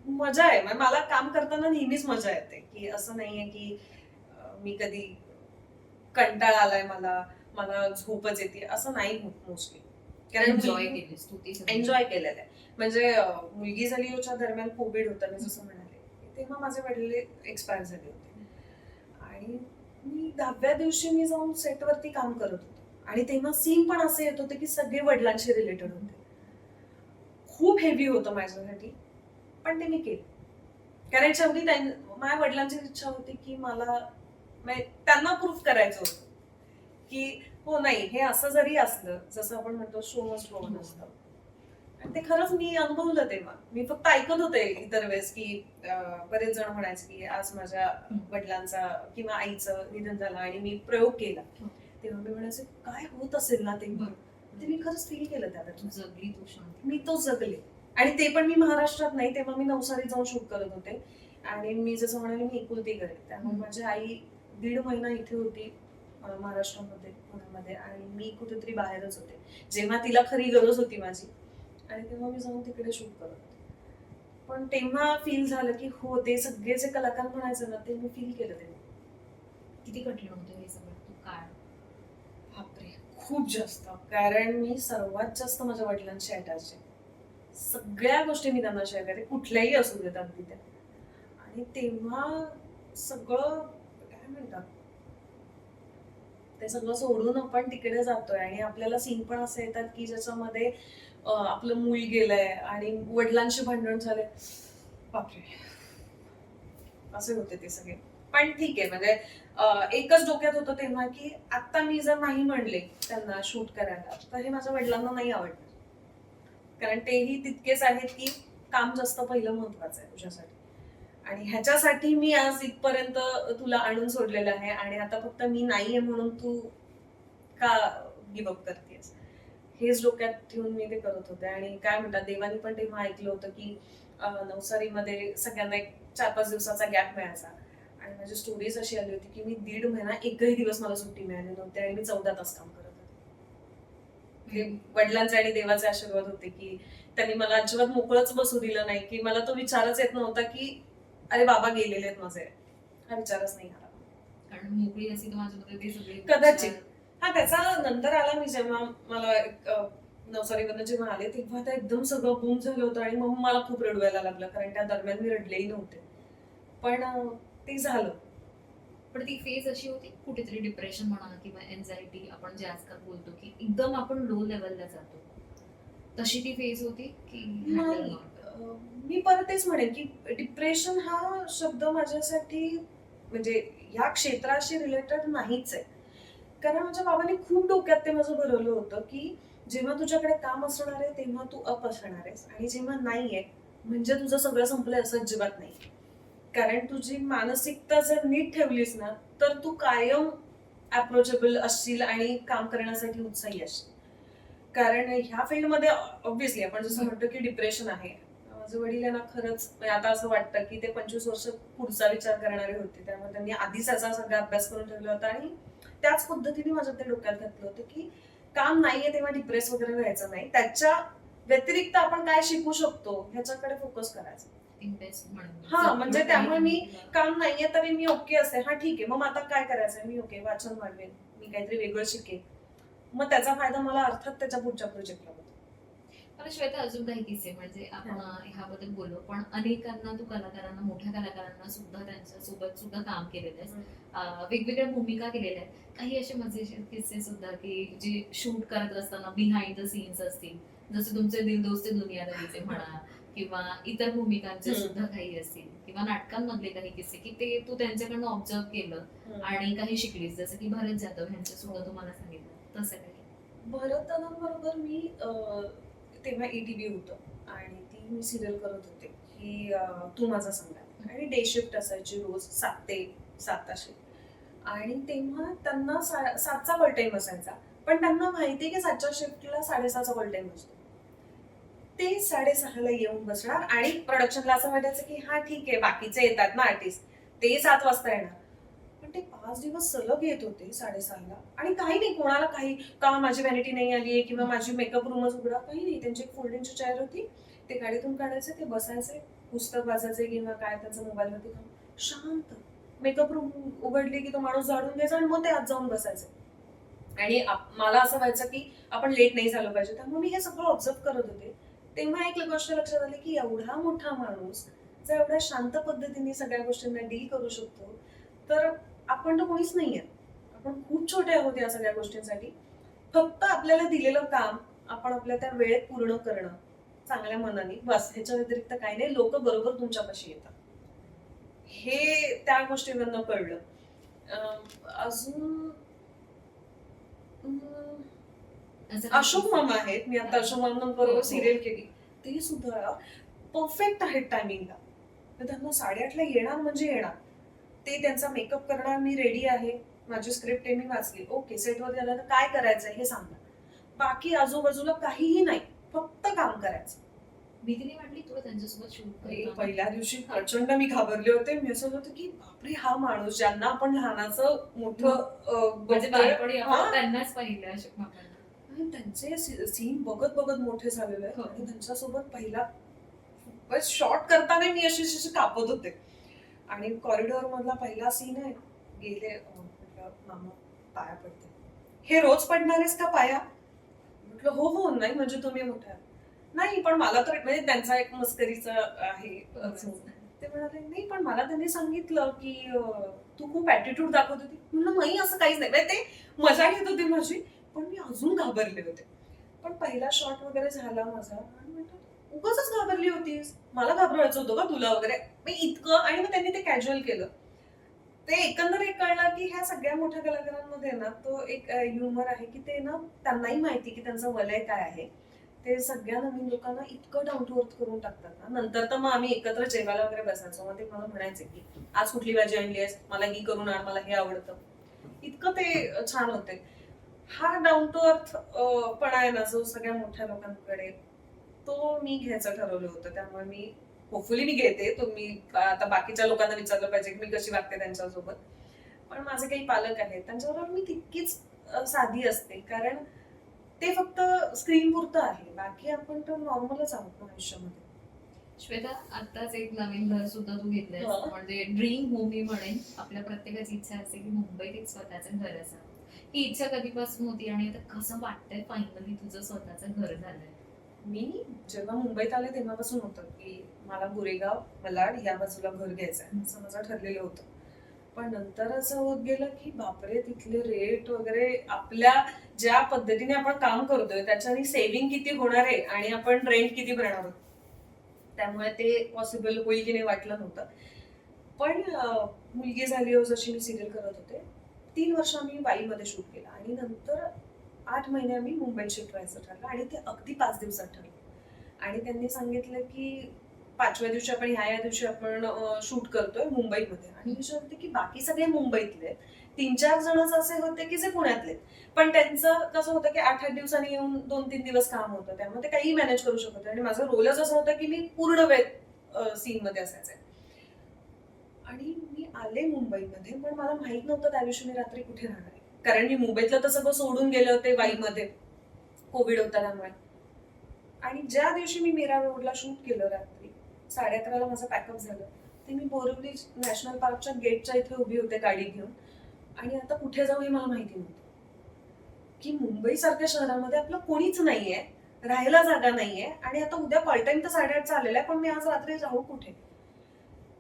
मजा आहे, म्हणजे मला काम करताना नेहमीच मजा येते की असं नाहीये की मी कधी कंटाळा आलाय मला मला झोपच येते असं नाही होत मोस्टली. कारण एन्जॉय केलीस तू ती सगळी. एन्जॉय केलेलं आहे. म्हणजे मुलगी झालीच्या दरम्यान कोविड होतं मी जसं म्हणाले, तेव्हा माझे वडील एक्सपायर झाले होते आणि मी 10व्या दिवशी मी जाऊन सेटवरती काम करत होते आणि तेव्हा सीन पण असे येत होते की सगळे वडिलांशी रिलेटेड होते. खूप हेवी होतं माझ्यासाठी, पण ते मी केलं. कारण शेवटी माझ्या वडिलांची इच्छा होती की मला त्यांना प्रूफ करायचं होतं की हो नाही हे असं जरी असलं जसं आपण म्हणतो शो मस्ट गो ऑन असतं. आणि ते खरंच मी अनुभवलं तेव्हा. मी फक्त ऐकत होते इतर वेळेस की बरेच जण म्हणायचे की आज माझ्या वडिलांचा किंवा आईचं निधन झालं आणि मी प्रयोग केला. तेव्हा मी म्हणायचे काय होत असेल ना तेव्हा. ते मी खरंच फील केलं त्या जगली तू शांत. मी तो जगले. आणि ते पण मी महाराष्ट्रात नाही, तेव्हा मी नवसारीत जाऊन शूट करत होते आणि मी जसं म्हणाले मी एकुलती घरी, त्यामुळे माझी आई 1.5 महिना इथे होती महाराष्ट्रामध्ये पुण्यामध्ये आणि मी कुठेतरी बाहेरच होते जेव्हा तिला खरी गरज होती माझी. आणि तेव्हा मी जाऊन तिकडे शूट करत होते. पण तेव्हा फील झालं की हो ते सगळे जे कलाकार म्हणायचं ना ते मी फील केलं तेव्हा. किती कठीण होतं हे सगळं तू काय. बापरे खूप जास्त. कारण मी सर्वात जास्त माझ्या वडिलांशी अटॅच आहे. सगळ्या गोष्टी मी त्यांना शेअर करते कुठल्याही असू देत अगदी त्या. आणि तेव्हा सगळं काय म्हणतात ते सगळं सोडून आपण तिकडे जातोय आणि आपल्याला सीन पण असे येतात की ज्याच्यामध्ये आपलं मूल गेलंय आणि वडिलांशी भांडण झाले. बापरे असे होते ते सगळे. पण ठीक आहे म्हणजे एकच डोक्यात होतं तेव्हा की आता मी जर नाही म्हणले त्यांना शूट करायला तर हे माझ्या वडिलांना नाही आवडणार. कारण तेही तितकेच आहेत की काम जास्त पहिलं महत्वाचं आहे तुझ्यासाठी आणि ह्याच्यासाठी मी आज इथपर्यंत तुला आणून सोडलेलं आहे आणि आता फक्त मी नाहीये म्हणून तू का गिव्हअप करतेस. हेच डोक्यात ठेवून मी ते करत होते. आणि काय म्हणतात देवानी पण तेव्हा ऐकलं होतं की नवसारीमध्ये सगळ्यांना एक 4-5 दिवसाचा गॅप मिळायचा आणि माझी स्टोरीज अशी आली होती की मी 1.5 महिना एकही दिवस मला सुट्टी मिळाली नव्हती आणि मी 14 तास काम करत होते. ते वडिलांचे आणि देवाचे आशीर्वाद होते की त्यांनी मला अजिबात मोकळंच बसू दिलं नाही की मला तो विचारच येत नव्हता की अरे बाबा गेलेले आहेत माझे, हा विचारच नाही आला. कारण मोकळी अशी तर माझ्या मते ते सगळे कदाचित हा त्याचा नंतर आला. मी जेव्हा मला नवसारीवरनं जेव्हा आले तेव्हा तर एकदम सगळं बूम झालं होतं आणि मग मला खूप रडवायला लागलं कारण त्या दरम्यान मी रडलेही नव्हते. पण ते झालं. पण ती फेज अशी होती कुठेतरी डिप्रेशन म्हणा किंवा एन्झायटी आपण जे आजकाल बोलतो की एकदम आपण लो लेवलला जातो, तशी ती फेज होती की नाही. मी परत तेच म्हणेन की डिप्रेशन हा शब्द माझ्यासाठी म्हणजे ह्या क्षेत्राशी रिलेटेड नाहीच आहे. कारण माझ्या बाबांनी खूप डोक्यात ते माझं भरवलं होतं की जेव्हा तुझ्याकडे काम असणार आहे तेव्हा तू अप असणार आहेस आणि जेव्हा नाहीये म्हणजे तुझं सगळं संपलंय असं अजिबात नाही. कारण तुझी मानसिकता जर नीट ठेवलीस ना तर तू कायम अप्रोचेबल असशील आणि काम करण्यासाठी उत्साही असशील. कारण ह्या फील्डमध्ये ऑब्व्हियसली आपण जसं म्हणतो की डिप्रेशन आहे. माझे वडील यांना खरंच आता असं वाटतं की ते 25 वर्ष पुढचा विचार करणारे होते त्यामुळे त्यांनी आधीच याचा सगळा अभ्यास करून ठेवला होता आणि त्याच पद्धतीने माझ्या ते डोक्यात घातलं होतं की काम नाहीये तेव्हा डिप्रेस वगैरे व्हायचं नाही, त्याच्या व्यतिरिक्त आपण काय शिकू शकतो ह्याच्याकडे फोकस करायचा. हा म्हणजे त्यामुळे मी काम नाहीये तरी मी ओके असते. हा ठीक आहे मग आता काय करायचंय मी ओके वाचन वाढवेन मी काहीतरी वेगळं शिकेन मग त्याचा फायदा मला अर्थात त्याच्या पुढच्या प्रोजेक्टला होतो. मला श्वेता अजून काही किस्से म्हणजे आपण ह्याबद्दल बोललो पण अनेकांना तू कलाकारांना मोठ्या कलाकारांना सुद्धा त्यांच्या सोबत सुद्धा काम केलेलं आहे, वेगवेगळ्या भूमिका केलेल्या आहेत. काही असे मजेशीर किस्से सुद्धा की जे शूट करत असताना बिहाइंड द सीन्स असतील जसे तुमचे दिल दोस्ती दुनियादारीचे म्हणा किंवा इतर भूमिकांचे सुद्धा काही असतील किंवा नाटकांमधले काही किस्से की ते तू त्यांच्याकडनं ऑब्झर्व केलं आणि काही शिकलीस जसं की भरत जाधव यांचं सुद्धा तुम्हाला सांगितलं तसं काही. भरत दादांबरोबर मी तेव्हा ETV होतं आणि ती मी सिरियल करत होते की तू माझा संगात आणि डे शिफ्ट असायची रोज 7 ते 7 अशी. आणि तेव्हा त्यांना 7चा कॉल टाइम असायचा, पण त्यांना माहिती की 7च्या शिफ्टला 6:30चा कॉल टाइम असतो. ते 6:30ला येऊन बसणार आणि प्रोडक्शनला असं वाटायचं की हा ठीक आहे, बाकीचे येतात ना आर्टिस्ट, ते 7 वाजता येणार. पण ते 5 दिवस सलग येत होते 6:30ला आणि काही नाही, कोणाला काही का माझी व्हॅनिटी नाही आली किंवा माझी मेकअप रूमच उघडा, काही नाही. त्यांची एक फोल्डिंगची चेअर होती, ते गाडीतून काढायचे, ते बसायचे, पुस्तक वाचायचे किंवा काय त्यांचं मोबाईलवरती काम, शांत. मेकअप रूम उघडली की तो माणूस झाडून घ्यायचा आणि मग ते आत जाऊन बसायचे. आणि मला असं व्हायचं की आपण लेट नाही झालं पाहिजे, त्यामुळे मी हे सगळं ऑब्झर्व करत होते. तेव्हा एक गोष्ट लक्षात आली की एवढा मोठा माणूस जर एवढ्या शांत पद्धतीने सगळ्या गोष्टींना डील करू शकतो, तर आपण तर कोणीच नाहीये. आपण खूप छोटे आहोत या सगळ्या गोष्टींसाठी. फक्त आपल्याला दिलेलं काम आपण आपल्या त्या वेळेत पूर्ण करणं चांगल्या मनाने, बस. ह्याच्या व्यतिरिक्त काही नाही. लोक बरोबर तुमच्यापाशी येतात, हे त्या गोष्टीवरनं कळलं. अजून असं काही अशोक मामा आहेत. मी आता अशोक मामांबरोबर हो. सिरियल केली. ते सुद्धा परफेक्ट आहेत टायमिंगला. तर त्यांना 8:30ला येणार म्हणजे येणार. ते त्यांचा मेकअप करणार, मी रेडी आहे, माझी स्क्रिप्ट आहे, मी वाचली, ओके. सेटवर गेला तर काय करायचंय हे सांगा. बाकी आजूबाजूला काहीही नाही, फक्त काम करायचं. भीती नाही वाटली तुला त्यांच्यासोबत शूट पहिल्या दिवशी प्रचंड मी घाबरले होते. मी असं होतं की बापरे, हा माणूस ज्यांना आपण लहानाचं मोठं म्हणजे बालपणी आपण हा. त्यांनाच पाहिलं अशोक मामांना. आणि त्यांचे सीन बघत बघत मोठे झालेले आहेत. हो. आणि त्यांच्यासोबत पहिला शॉट करताना मी अशी कापत होते. आणि कॉरिडॉर मधला पहिला सीन आहे, गेले म्हटलं मामा पाया पडते. हे रोज पडणारेस का पाया? म्हटलं हो हो, नाही म्हणजे तुम्ही मोठा आहात. नाही पण मला तर, म्हणजे त्यांचा एक मस्करीचा आहे. ते म्हणाले नाही पण मला त्यांनी सांगितलं की तू खूप ऍटिट्यूड दाखवत होती. म्हणलं नाही, असं काहीच नाही. म्हणजे ते मजा घेत होती माझी, पण मी अजून घाबरले होते. पण पहिला शॉट वगैरे झाला माझा आणि म्हटलं उगाचच घाबरली होतीस, मला घाबरायचं होतं का तुला वगैरे, मी इतकं. आणि मग त्यांनी ते कॅज्युअल केलं. ते एकंदर एक कळलं की ह्या सगळ्या मोठ्या कलाकारांमध्ये ना तो एक ह्युमर आहे की ते ना, त्यांनाही माहिती की त्यांचं वलय काय आहे. ते सगळ्या नवीन लोकांना इतकं डाऊन टू अर्थ करून टाकतात ना. नंतर तर मग आम्ही एकत्र जेवायला वगैरे बसायचो. मग ते मला म्हणायचे की आज कुठली भाजी आणली आहेस, मला ही करून आण, मला हे आवडतं. इतकं ते छान होते. हा डाऊन टू अर्थ पण आहे ना जो सगळ्या मोठ्या लोकांकडे, तो मी घ्यायचं ठरवलं होतं. त्यामुळे मी होपफुली मी घेते. तुम्ही आता बाकीच्या लोकांना विचारलं पाहिजे की मी कशी वागते त्यांच्यासोबत. पण माझे काही पालक आहेत, त्यांच्याबरोबर मी तितकीच साधी असते. कारण ते फक्त स्क्रीन पुरतं आहे, बाकी आपण तर नॉर्मलच आहोत ना आयुष्यामध्ये. श्वेता, आताच एक नवीन घर सुद्धा तू घेतलंयस, हो. म्हणजे ड्रीम होम मी म्हणेन. आपल्या प्रत्येकाची इच्छा असते की मुंबईत एक स्वतःचं घर असावं. ही इच्छा कधीपासून होती आणि आता कसं वाटतंय फायनली तुझं स्वतःचं घर झालंय? मी जेव्हा मुंबईत आले तेव्हापासून होतं की मला गोरेगाव मलाड या बाजूला घर घ्यायचंय, असं माझं ठरलेलं होतं. पण नंतर असं होत गेलं की बापरे, तिथले रेट वगैरे, आपल्या ज्या पद्धतीने आपण काम करतोय त्याच्याने सेव्हिंग किती होणार आहे आणि आपण रेंट किती भरणार आहोत, त्यामुळे ते पॉसिबल होईल की नाही वाटलं नव्हतं. पण मुलगी झाली हो जशी, मी सिरियल करत होते. 3 वर्ष आम्ही वाईमध्ये शूट केलं आणि नंतर 8 महिने आम्ही मुंबईत शिफ्ट व्हायचं ठरलं आणि ते अगदी 5 दिवसात ठरलं. आणि त्यांनी सांगितलं की 5व्या दिवशी आपण ह्या दिवशी आपण शूट करतोय मुंबईमध्ये. आणि विचार होते की बाकी सगळे मुंबईतले 3-4 जणच असे होते की जे पुण्यातले. पण त्यांचं कसं होतं की 8-8 दिवसांनी येऊन 2-3 दिवस काम होतं, त्यामुळे ते काही मॅनेज करू शकत होते. आणि माझं रोलच असं होतं की मी पूर्ण वेळ सीन मध्ये असायचे. आणि मी आले मुंबईमध्ये, पण मला माहित नव्हतं त्या दिवशी मी रात्री कुठे राहणार आहे. कारण मी मुंबईतलं तर सगळं सोडून गेले होते वाईमध्ये, कोविड होता त्यामुळे. आणि ज्या दिवशी मी मीरा रोडला शूट केलं रात्री 11:30ला माझं पॅकअप झालं, ते मी बोरिवली नॅशनल पार्कच्या गेटच्या इथे उभी होते गाडी घेऊन. आणि आता कुठे जाऊ हे मला माहिती नव्हतं. की मुंबई सारख्या शहरामध्ये आपलं कोणीच नाहीये, राहायला जागा नाहीये, आणि आता उद्या कॉल टाइम तर 8:30चा आलेला आहे, पण मी आज रात्री जाऊ कुठे.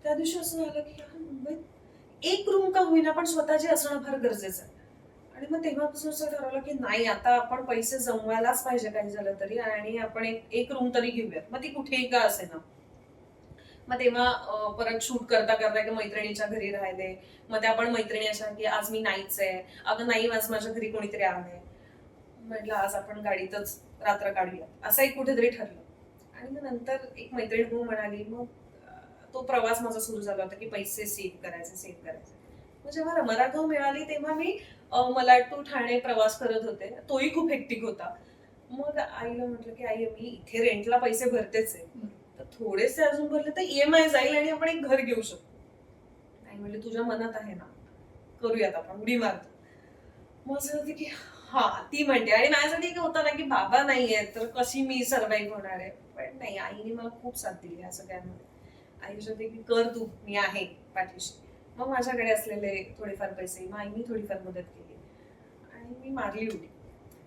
त्या दिवशी असं झालं की यार, मुंबईत एक रूम का होईना पण स्वतःची असणं फार गरजेचं आहे. आणि मग तेव्हापासून असं ठरवलं की नाही, आता आपण पैसे जमवायलाच पाहिजे काही झालं तरी, आणि आपण एक रूम तरी घेऊयात, मग ती कुठेही का असे ना. मग तेव्हा परत शूट करता करता एका मैत्रिणीच्या घरी राहिले. मग त्या पण मैत्रिणी अशा की आज मी नाहीच आहे, अगं नाही आज माझ्या घरी कोणीतरी आहे. म्हटलं आज आपण गाडीतच रात्र काढूया, असं एक कुठेतरी ठरलं. आणि मग नंतर एक मैत्रीण हो म्हणाली, मग तो प्रवास माझा सुरू झाला होता की पैसे सेव्ह करायचे. मग जेव्हा मराठवाडा मिळाली तेव्हा मी मला टू ठाणे प्रवास करत होते. तोही खूप हेक्टिक होता. मग आईला म्हटलं की आई मी इथे रेंटला पैसे भरतेच आहे, तर थोडेसे अजून भरले तर EMI जाईल आणि आपण एक घर घेऊ शकतो. आई म्हणले तुझ्या मनात आहे ना, करूयात आपण, उडी मारतो. मग असं होतं की हा ती म्हणते, आणि माझ्यासाठी एक होतं ना की बाबा नाहीये तर कशी मी सर्व्हाइव्ह होणार आहे. पण नाही, आईने मला खूप साथ दिली या सगळ्यांमध्ये. आई होते की कर तू, मी आहे पाठीशी. मग माझ्याकडे असलेले थोडेफार पैसे मग आईने थोडीफार मदत केली आणि मी मारली उडी.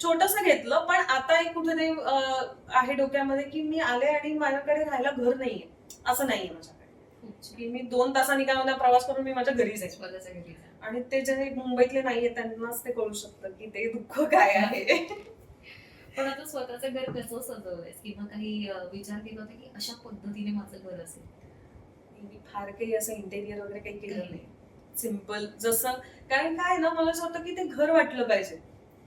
छोटंसं घेतलं, पण आता एक कुठेतरी आहे डोक्यामध्ये की मी आले आणि माझ्याकडे राहायला घर नाहीये, असं नाहीये माझ्याकडे की मी 2 तासांनी काय होणार प्रवास करून मी माझ्या घरी जाईल. स्वतःच्या घरी जा. आणि ते जे मुंबईतले नाहीये त्यांनाच ते कळू शकतं की ते दुःख काय आहे. पण आता स्वतःचं घर कसं सजवलंयस किंवा काही विचार केला होता की अशा पद्धतीने माझं घर असेल? मी फार काही असं इंटेरियर वगैरे काही केलं नाही. सिम्पल जसं, कारण काय आहे ना, मला असं वाटतं की ते घर वाटलं पाहिजे.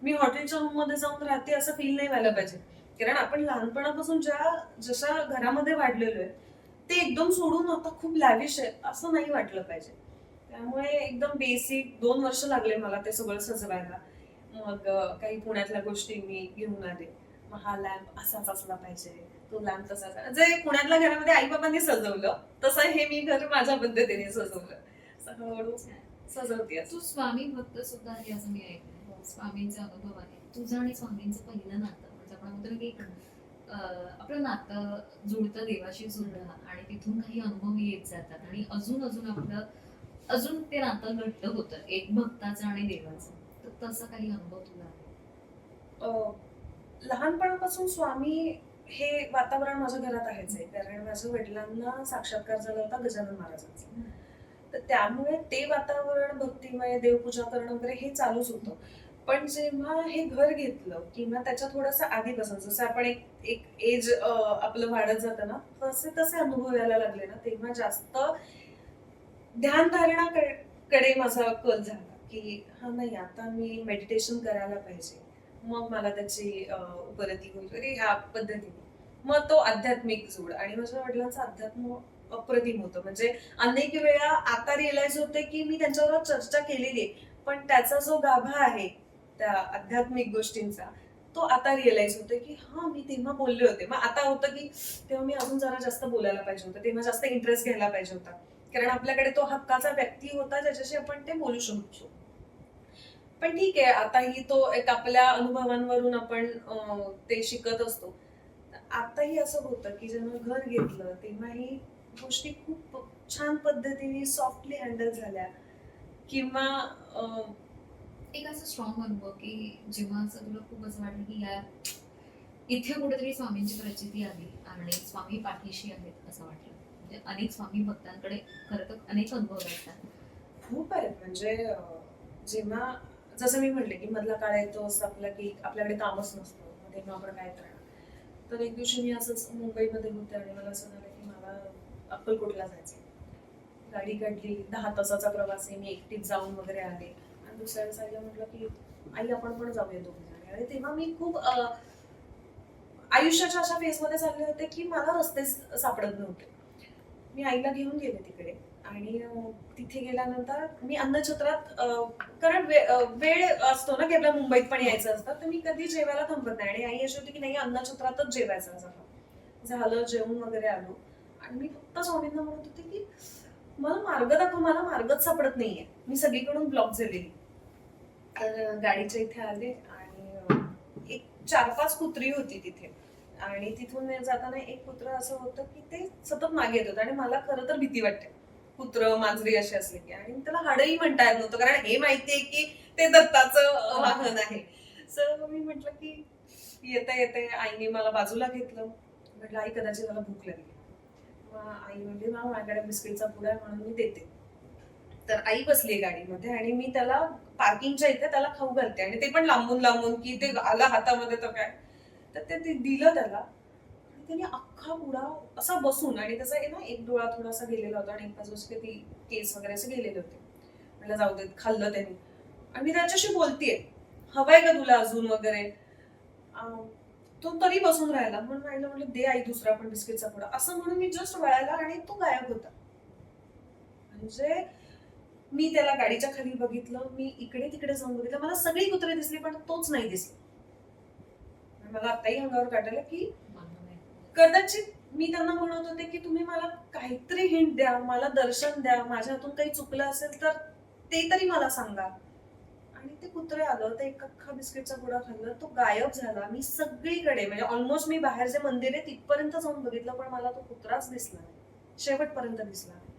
मी हॉटेलच्या रूम मध्ये जाऊन राहते असं फील नाही व्हायला पाहिजे. कारण आपण लहानपणापासून जशा घरामध्ये वाढलेलो आहे ते एकदम सोडून आता खूप लॅविश आहे असं नाही वाटलं पाहिजे. त्यामुळे एकदम बेसिक 2 वर्ष लागले मला ते सगळं सजवायला. मग काही पुण्यातल्या गोष्टी मी घेऊन आले. मग हा लॅम्प असाच असला पाहिजे, तो लॅम्प तसाच, जे पुण्यातल्या घरामध्ये आई बाबांनी सजवलं तसं हे मी घर माझ्या पद्धतीने सजवलं. असं हळूहळू सजवते असं. तू स्वामी भक्त सुद्धा आहे असं मी ऐकलं. स्वामींचा अनुभव आहे तुझं आणि स्वामींचं पहिलं नातं, म्हणजे आपण म्हणतो ना की आपलं नातं जुळतं देवाशी सुद्धा, आणि तिथून काही अनुभव येत जातात आणि अजून अजून आपलं अजून ते नातं घट्ट होतं एक भक्ताचं आणि देवाचं. तर तसं काही अनुभव तुला आहे? लहानपणापासून स्वामी हे वातावरण माझ्या घरात आहेच आहे, कारण माझ्या वडिलांना साक्षात्कार झाला होता गजानन महाराजांचा. तर त्यामुळे ते वातावरण भक्तिमय, देवपूजा करणं वगैरे हे चालूच होतं. पण जेव्हा हे घर घेतलं किंवा त्याच्या थोडंसं आधीपासून, जसं आपण एक एज आपलं वाढत जातं ना, तसे तसे अनुभव यायला लागले ना, तेव्हा जास्त ध्यानधारणाकडे माझा कल झाला की हा नाही, आता मी मेडिटेशन करायला पाहिजे, मग मला त्याची उपरती होईल अरे ह्या पद्धतीने. मग तो आध्यात्मिक जोड, आणि माझ्या वडिलांचं अध्यात्म अप्रतिम होतं. म्हणजे अनेक वेळा आता रिअलाइज होते की मी त्यांच्याबरोबर चर्चा केलेली आहे, पण त्याचा जो गाभा आहे त्या आध्यात्मिक गोष्टींचा, तो आता रिअलाइज होतोय की हा मी तेव्हा बोलले होते. मग आता होतं की तेव्हा मी अजून जरा जास्त बोलायला पाहिजे होतं, तेव्हा जास्त इंटरेस्ट घ्यायला पाहिजे होता, कारण आपल्याकडे तो हक्काचा व्यक्ती होता ज्याच्याशी आपण ते बोलू शकतो. पण ठीक आहे, आताही तो एक आपल्या अनुभवांवरून आपण ते शिकत असतो. आताही असं होतं की जेव्हा घर घेतलं तेव्हाही गोष्टी खूप छान पद्धतीने सॉफ्टली हँडल झाल्या. किंवा एक असं स्ट्रॉंग अनुभव की जेव्हा असं तुला खूप असं वाटलं की यार इथे कुठेतरी स्वामींची प्रचिती आली आणि स्वामी पाठीशी आहेत असं वाटलं? म्हणजे अनेक स्वामी भक्तांकडे खरं तर अनेक अनुभव असतात. खूप आहेत. म्हणजे जेव्हा जसं मी म्हटले की मधला काळ येतो असं आपला की आपल्याकडे कामच नसतं, मग तेव्हा आपण काय करणार. तर एक दिवशी मी असंच मुंबईमध्ये होते आणि मला असं झालं की मला अक्कलकोटला जायचं. गाडी काढली, 10 तासाचा प्रवास आहे, मी एकटीच जाऊन वगैरे आले. आणि दुसऱ्या वेळेस आईला म्हटलं की आई आपण पण जाऊया दोघीजणी. आणि तेव्हा मी खूप आयुष्याच्या अशा फेजमध्ये चालले होते की मला रस्ते सापडत नव्हते. मी आईला घेऊन गेले तिकडे, आणि तिथे गेल्यानंतर मी अन्नछत्रात, कारण वेळ असतो ना की आपल्या मुंबईत पण यायचं असतं, तर मी कधी जेवायला थांबत नाही. आणि आई अशी होती की नाही, अन्नछत्रातच जेवायचं झालं. जेवून वगैरे आलो आणि मी फक्त स्वामींना म्हणत होते की मला मार्ग दाखव, मला मार्गच सापडत नाहीये, मी सगळीकडून ब्लॉक झालेली. तर गाडीच्या इथे आले आणि एक 4-5 कुत्री होती तिथे, आणि तिथून जाताना एक कुत्र असं होतं की ते सतत मागे येत होतं, आणि मला खरं तर भीती वाटते कुत्र मांजरी अशी असली की. आणि त्याला हाडही म्हणता येत नव्हतं, कारण हे माहितीये की ते दत्ताचं वाहन आहे. सो मी म्हटलं की येते आईने मला बाजूला घेतलं. म्हटलं आई कदाचित मला भूक लागली. मग आई म्हणली ना माझ्याकडे बिस्किटचा पुडा आहे म्हणून मी देते. तर आई बसली गाडीमध्ये आणि मी त्याला पार्किंगच्या इथे त्याला खाऊ घालते, आणि ते पण लांबून लांबून की ते आला हातामध्ये तर काय. तर ते दिलं त्याला, आणि त्याने अख्खा पुडा असा बसून, आणि त्याचा आहे ना एक डोळा थोडासा गेलेला होता आणि एक बाजूचे ती केस वगैरे असे गेलेले होते. म्हटलं जाऊ दे, खाल्लं त्यांनी. आणि मी त्याच्याशी बोलतेय, हवाय का तुला अजून वगैरे. तो तरी बसून राहिला. म्हणून आईला म्हटलं दे आई दुसरा पण बिस्किटचा पुडा, असं म्हणून मी जस्ट वळायला आणि तो गायब होता. म्हणजे मी त्याला गाडीच्या खाली बघितलं, मी इकडे तिकडे जाऊन बघितलं, मला सगळी कुत्रे दिसली पण तोच नाही दिसला. मला आताही अंगावर काढलं की कदाचित मी त्यांना म्हणत होते की तुम्ही मला काहीतरी हिंट द्या, मला दर्शन द्या, माझ्या हातून काही चुकलं असेल तर ते तरी मला सांगा. आणि ते कुत्रे आलं, ते एक अख्खा बिस्किटचा पुडा खाल्ला, तो गायब झाला. मी सगळीकडे म्हणजे ऑलमोस्ट मी बाहेर जे मंदिर आहे तिथपर्यंत जाऊन बघितलं पण मला तो कुत्राच दिसला नाही, शेवटपर्यंत दिसला नाही.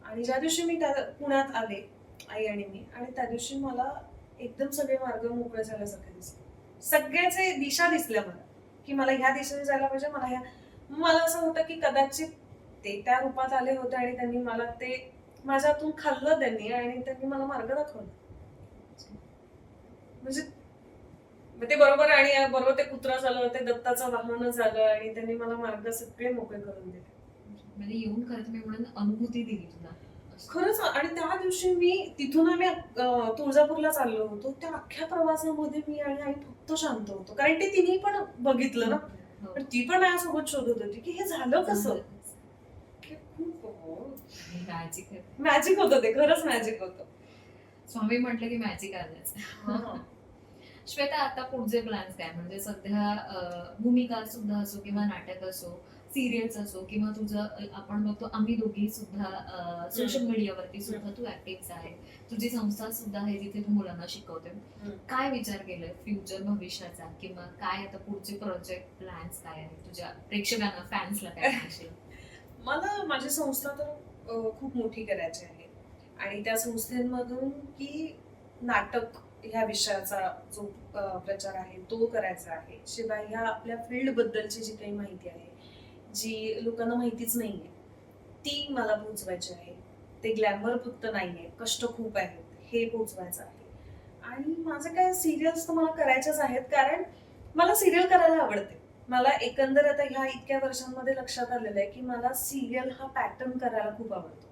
आणि ज्या दिवशी मी पुण्यात आले, आई आणि मी, आणि त्या दिवशी मला एकदम सगळे मार्ग मोकळे झाल्यासारखे दिसले. सगळ्याचे दिशा दिसल्या मला की मला ह्या दिशेने जायला पाहिजे, मला ह्या. मला असं होतं की कदाचित ते त्या रूपात आले होते आणि त्यांनी मला ते माझ्या हातून खाल्लं त्यांनी आणि त्यांनी मला मार्ग दाखवला. म्हणजे ते बरोबर, आणि बरोबर ते कुत्रा झालं, ते दत्ताचं वाहन झालं आणि त्यांनी मला मार्ग सगळे मोकळे करून दिले. म्हणजे येऊन खरं तुम्ही म्हणून अनुभूती दिली तुला खरंच. आणि त्या दिवशी मी तिथून आम्ही तुळजापूरला चाललो होतो, त्या अख्ख्या प्रवासामध्ये मी आणि आई फक्त शांत होतो, कारण ते तिने पण बघितलं ना. पण ती पण माझ्यासोबत शोधत होती की हे झालं कसं. खूप मॅजिक होतं ते, खरंच मॅजिक होतं. स्वामी म्हटलं की मॅजिक आलंच. श्वेता, आता पुढचे प्लॅन्स काय? म्हणजे सध्या भूमिका सुद्धा असो किंवा नाटक असो, सिरियल्स असो, किंवा तुझं आपण बघतो आम्ही दोघी सुद्धा सोशल मीडियावरती सुद्धा तू ऍक्टिव्ह आहे, तुझी संस्था सुद्धा आहे जिथे तू मुलांना शिकवते. काय विचार केलाय फ्युचर भविष्याचा, किंवा काय आता पुढचे प्रोजेक्ट प्लॅन्स काय आहे तुझ्या प्रेक्षकांना, फॅन्सला काय सांगशील? मला माझी संस्था तर खूप मोठी करायची आहे आणि त्या संस्थेमधून की नाटक ह्या विषयाचा जो प्रचार आहे तो करायचा आहे. शिवाय ह्या आपल्या फील्ड बद्दलची जी काही माहिती आहे, जी लोकांना माहितीच नाहीये, ती मला पोहोचवायची आहे. ते ग्लॅमर फक्त नाहीये, कष्ट खूप आहेत, हे पोहोचवायचं आहे. आणि माझं काय, सिरियल्स तर मला करायच्याच आहेत, कारण मला सिरियल करायला आवडते. मला एकंदर आता ह्या इतक्या वर्षांमध्ये लक्षात आलेलं आहे की मला सिरियल हा पॅटर्न करायला खूप आवडतो,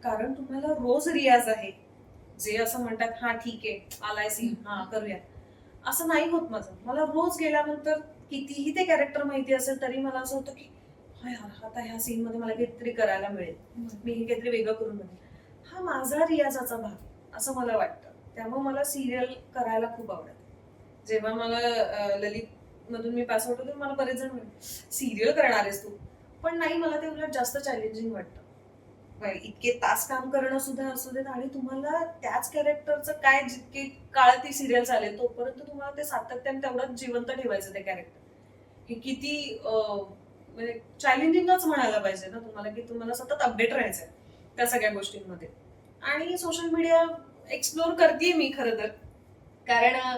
कारण तुम्हाला रोज रियाज आहे. जे असं म्हणतात हा ठीक आहे आलाय सीन, हा करूया, असं नाही होत माझं. मला रोज गेल्यानंतर कितीही ते कॅरेक्टर माहिती असेल तरी मला असं होतं की हा यार, आता ह्या सीन मध्ये मला काहीतरी करायला मिळेल, मी हे काहीतरी वेगळं करून बघेन. हा माझा रियाजाचा भाग असं मला वाटतं. त्यामुळे मला सिरियल करायला खूप आवडतं. जेव्हा मला ललित मधून मी पास आउट होते, मला बरेच जण म्हणले सिरियल करणार आहेस तू, पण नाही, मला ते उलट जास्त चॅलेंजिंग वाटतं. इतके तास काम करणं सुद्धा असू देत आणि तुम्हाला त्याच कॅरेक्टरचं काय, जितके काळ ती सिरियल चालेल तोपर्यंत तुम्हाला ते सातत्याने तेवढंच जिवंत ठेवायचं ते कॅरेक्टर. हे किती म्हणजे चॅलेंजिंगच म्हणायला पाहिजे ना तुम्हाला, की तुम्हाला सतत अपडेट राहायचंय त्या सगळ्या गोष्टींमध्ये. आणि सोशल मीडिया एक्सप्लोर करतेय मी खरं तर, कारण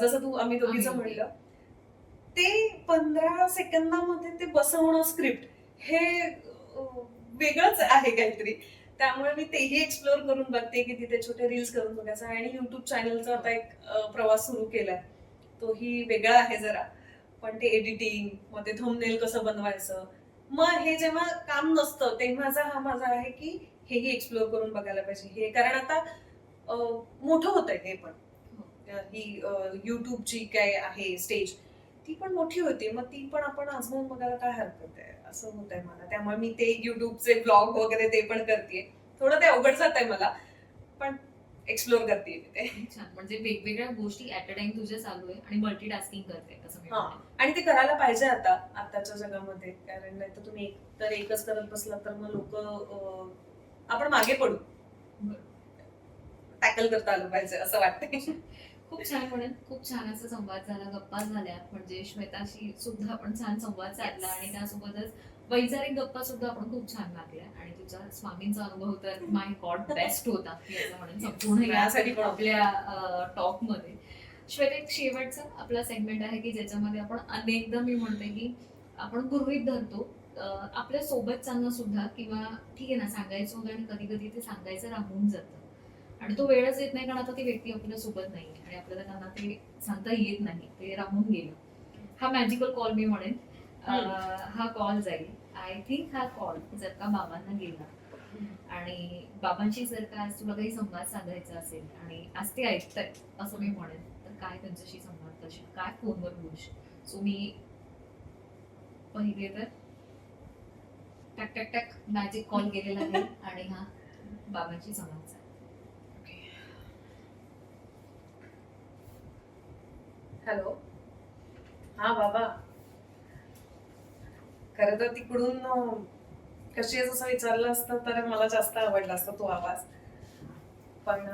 जसं तू आम्ही दोघीचं म्हणलं, ते 15 सेकंदामध्ये ते बसवणं स्क्रिप्ट हे वेगळंच आहे काहीतरी. त्यामुळे मी तेही एक्सप्लोर करून बघते की तिथे छोटे रील्स करून बघायचं. आणि युट्यूब चॅनलचा आता एक प्रवास सुरू केलाय, तोही वेगळा आहे जरा. पण ते एडिटिंग, मग ते थंबनेल कसं बनवायचं, मग हे जेव्हा काम नसतं तेव्हाचा हा माझा आहे की हेही एक्सप्लोर करून बघायला पाहिजे हे, कारण आता मोठं होत आहे हे पण. ही युट्यूबची काय आहे स्टेज, ती पण मोठी होती, मग ती पण आपण आजमावून बघायला काय हरकत आहे, असं होत आहे मला. त्यामुळे मी ते युट्यूबचे ब्लॉग वगैरे ते पण करते. थोडं ते अवघड जात आहे मला, पण एक्सप्लोर करते ते. छान, म्हणजे वेगवेगळ्या गोष्टी ऍट अ टाइम तुझ्या चालू आहे आणि मल्टीटास्किंग करते असं मी म्हणते. आणि ते करायला पाहिजे आता आताच्या जगामध्ये, कारण नाही तर तुम्ही एकच करत बसला तर मग लोक आपण मागे पडू. टॅकल करता आलं पाहिजे असं वाटतं. खूप छान म्हणेन, खूप छान असा संवाद झाला, गप्पा झाल्या. म्हणजे श्वेताशी सुद्धा आपण छान संवाद साधला आणि त्यासोबतच वैचारिक गप्पा सुद्धा आपण खूप छान लागल्या. आणि तुझा स्वामींचा अनुभव तर माय गॉड बेस्ट होता असं म्हणेन संपूर्ण आपल्या टॉक मध्ये. श्वेता, एक शेवटचा आपला सेगमेंट आहे की ज्याच्यामध्ये आपण अनेकदा मी म्हणते की आपण गृहीत धरतो आपल्या सोबतच्यांना सुद्धा, किंवा ठीक आहे ना सांगायचं होतं आणि कधी कधी ते सांगायचं राहून जातं आणि तो वेळच येत नाही, कारण आता ती व्यक्ती आपल्या सोबत नाही आणि आपल्याला त्यांना ते सांगता येत नाही, ते राहून गेलं. हा मॅजिकल कॉल मी म्हणेन. हा कॉल जाईल, आय थिंक हा कॉल जर का बाबांना गेला आणि बाबांशी जर का आज तुला काही संवाद साधायचा असेल आणि आज ते ऐकतायत असं मी म्हणेन, तर काय त्यांच्याशी संवाद करशील, काय फोनवर बोलशील? सो मी पहिले तर टक टक टक मॅजिक कॉल गेलेला आहे आणि हा बाबांची संवाद साध. हॅलो. हा बाबा. खरं तर तिकडून कशी आहे असं विचारलं असतं तर मला जास्त आवडला असता तो आवाज. पण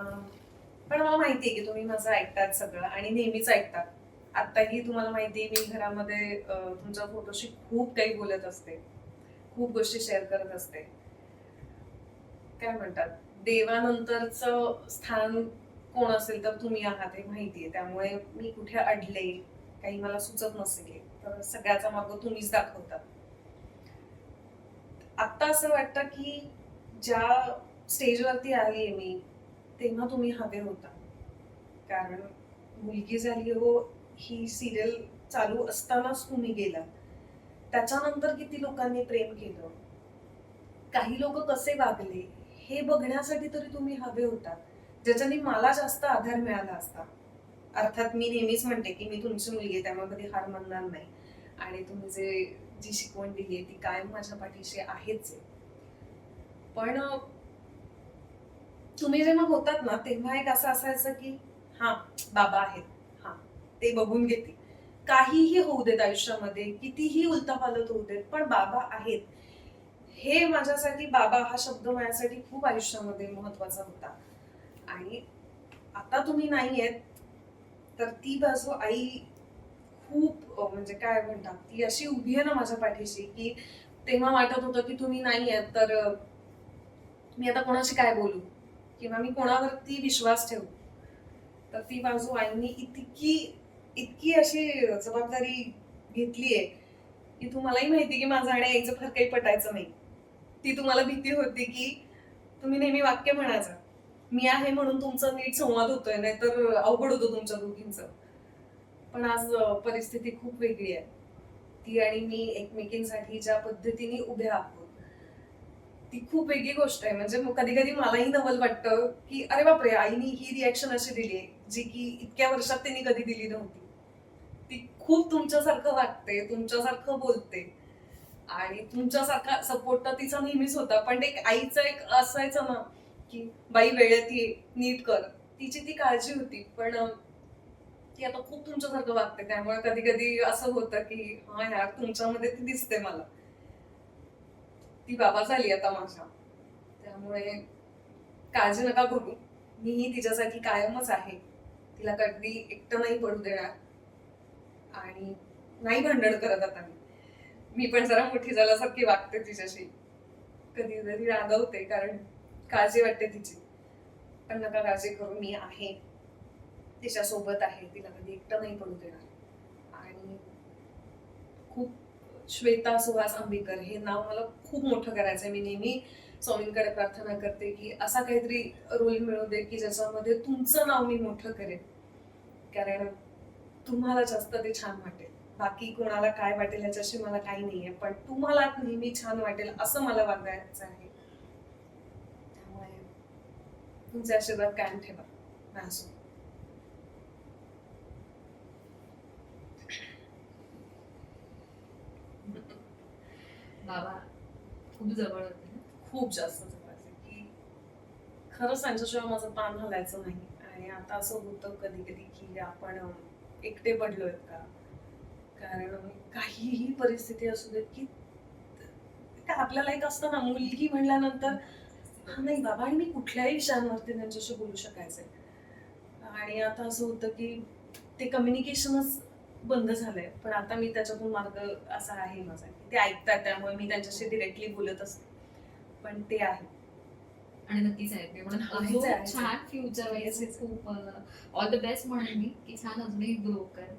पण मला माहितीये की तुम्ही माझं ऐकतात सगळं आणि नेहमीच ऐकतात. आत्ताही तुम्हाला माहितीये मी घरामध्ये तुमच्या फोटोशी खूप काही बोलत असते, खूप गोष्टी शेअर करत असते. काय म्हणतात, देवानंतरचं स्थान कोण असेल तर तुम्ही आहात हे माहितीये. त्यामुळे मी कुठे अडले, काही मला सुचत नसेल तर सगळ्याचा मार्ग तुम्हीच दाखवतात. आत्ता असं वाटतं की ज्या स्टेजवरती आलीये मी तेव्हा तुम्ही हवे होता. कारण मुलगी झाली हो ही सिरियल चालू असतानाच तुम्ही गेला. त्याच्यानंतर किती लोकांनी प्रेम केलं, काही लोक कसे वागले हे बघण्यासाठी तरी तुम्ही हवे होता, ज्याच्याने मला जास्त आधार मिळाला असता. अर्थात मी नेहमीच म्हणते की मी तुमची मुलगी आहे त्यामुळे कधी हार मानणार नाही आणि तुम्ही जी शिकवण दिली आहे ती कायम माझ्या पाठीशी आहेच आहे. पण तुम्ही जेव्हा होतात ना तेव्हा एक असं असायचं की हा बाबा आहेत, हा ते बघून घेतील, काहीही होऊ देत आयुष्यामध्ये, कितीही उलथापालथ होऊ देत, पण बाबा आहेत. हे माझ्यासाठी, बाबा हा शब्द माझ्यासाठी खूप आयुष्यामध्ये महत्वाचा होता. आणि आता तुम्ही नाहीयेत तर ती बाजू आई खूप म्हणजे काय म्हणतात ती अशी उभी आहे ना माझ्या पाठीशी की तेव्हा वाटत होतं की तुम्ही नाहीयेत तर मी आता कोणाशी काय बोलू किंवा मी कोणावरती विश्वास ठेवू. तर ती बाजू आईनी इतकी इतकी अशी जबाबदारी घेतलीये की तुम्हालाही माहिती की माझं आणि आईचं फार काही पटायचं नाही. ती तुम्हाला भीती होती की तुम्ही नेहमी वाक्य म्हणायचं मी आहे म्हणून तुमचा नीट संवाद होतोय, नाहीतर अवघड होतं तुमच्या दोघींचं. पण आज परिस्थिती खूप वेगळी आहे. ती आणि मी एकमेकींसाठी ज्या पद्धतीने उभ्या आहोत ती खूप वेगळी गोष्ट आहे. म्हणजे कधी कधी मलाही नवल वाटतं की अरे बापरे आईनी ही रिॲक्शन अशी दिली आहे जी की इतक्या वर्षात त्यांनी कधी दिली नव्हती. ती खूप तुमच्यासारखं वागते, तुमच्यासारखं बोलते आणि तुमच्यासारखा सपोर्ट तर तिचा नेहमीच होता. पण एक आईचं एक असायचं ना की बाई वेळेत ये, नीट कर, तिची ती काळजी होती. पण ती आता खूप तुमच्यासारखं वागते त्यामुळे कधी कधी असं होतं की हा यार तुमच्यामध्ये ती दिसते मला. ती बाबा झाली आता माझ्या, त्यामुळे काळजी नका करू, मीही तिच्यासाठी कायमच आहे. तिला कधी एकटं नाही पडू देणार आणि नाही भांडण करत आता मी पण जरा मोठी झाल्यासारखी वागते तिच्याशी, कधी कधी रागवते कारण काळजी वाटते तिची. पण नका काळजी करू, मी आहे तिच्या सोबत आहे, तिला कधी एकटं नाही पडू देणार. आणि खूप श्वेता सुहास आंबेकर हे नाव मला खूप मोठं करायचंय. मी नेहमी स्वामींकडे प्रार्थना करते की असा काहीतरी रोल मिळू दे की ज्याच्यामध्ये तुमचं नाव मी मोठं करेन, कारण तुम्हाला जास्त ते छान वाटेल. बाकी कोणाला काय वाटेल याच्याशी मला काही नाहीये, पण तुम्हाला नेहमी छान वाटेल असं मला वागायचं आहे. त्यामुळे तुमचे आशीर्वाद कायम ठेवा माझ्यासोबत. बाबा खूप जवळ होते ना. खूप जास्त जवळचे की खरंच त्यांच्याशिवाय माझं पान हलायचं नाही. आणि आता असं होतं कधी कधी की आपण एकटे पडलोय का, कारण काहीही परिस्थिती असू दे की आपल्याला एक असतं ना मुलगी म्हणल्यानंतर हा नाही बाबा आणि मी कुठल्याही विषयांवरती त्यांच्याशी बोलू शकायचंय. आणि आता असं होतं की ते कम्युनिकेशनच बंद झालंय. पण आता मी त्याच्यातून मार्ग असा आहे माझा की ते ऐकतात त्यामुळे मी त्यांच्याशी डिरेक्टली बोलत असते. पण ते आहे आणि नक्कीच आहे ते म्हणून आहेच अजून आहे. छान फ्युचर Yes, yes. खूप ऑल द बेस्ट म्हणेन मी की छान अजूनही ग्रो कर.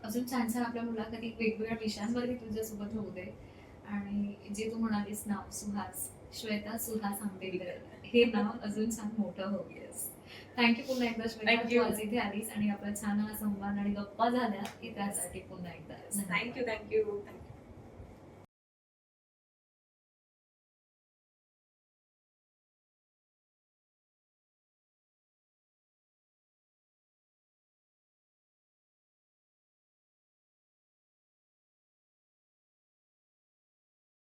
अजून छान छान आपल्या मुलाखती वेगवेगळ्या विषयांवरती तुझ्यासोबत होऊ दे. आणि जे तू म्हणालीस नाव सुहास, श्वेता सुहास आंबेडकर हे नाव अजून छान मोठं होऊ देस. थँक्यू पुन्हा एकदा श्वेता, Thank तू you. आज इथे आलीस आणि आपला छान हा संवाद आणि गप्पा झाल्या की त्यासाठी पुन्हा एकदा थँक्यू थँक्यू.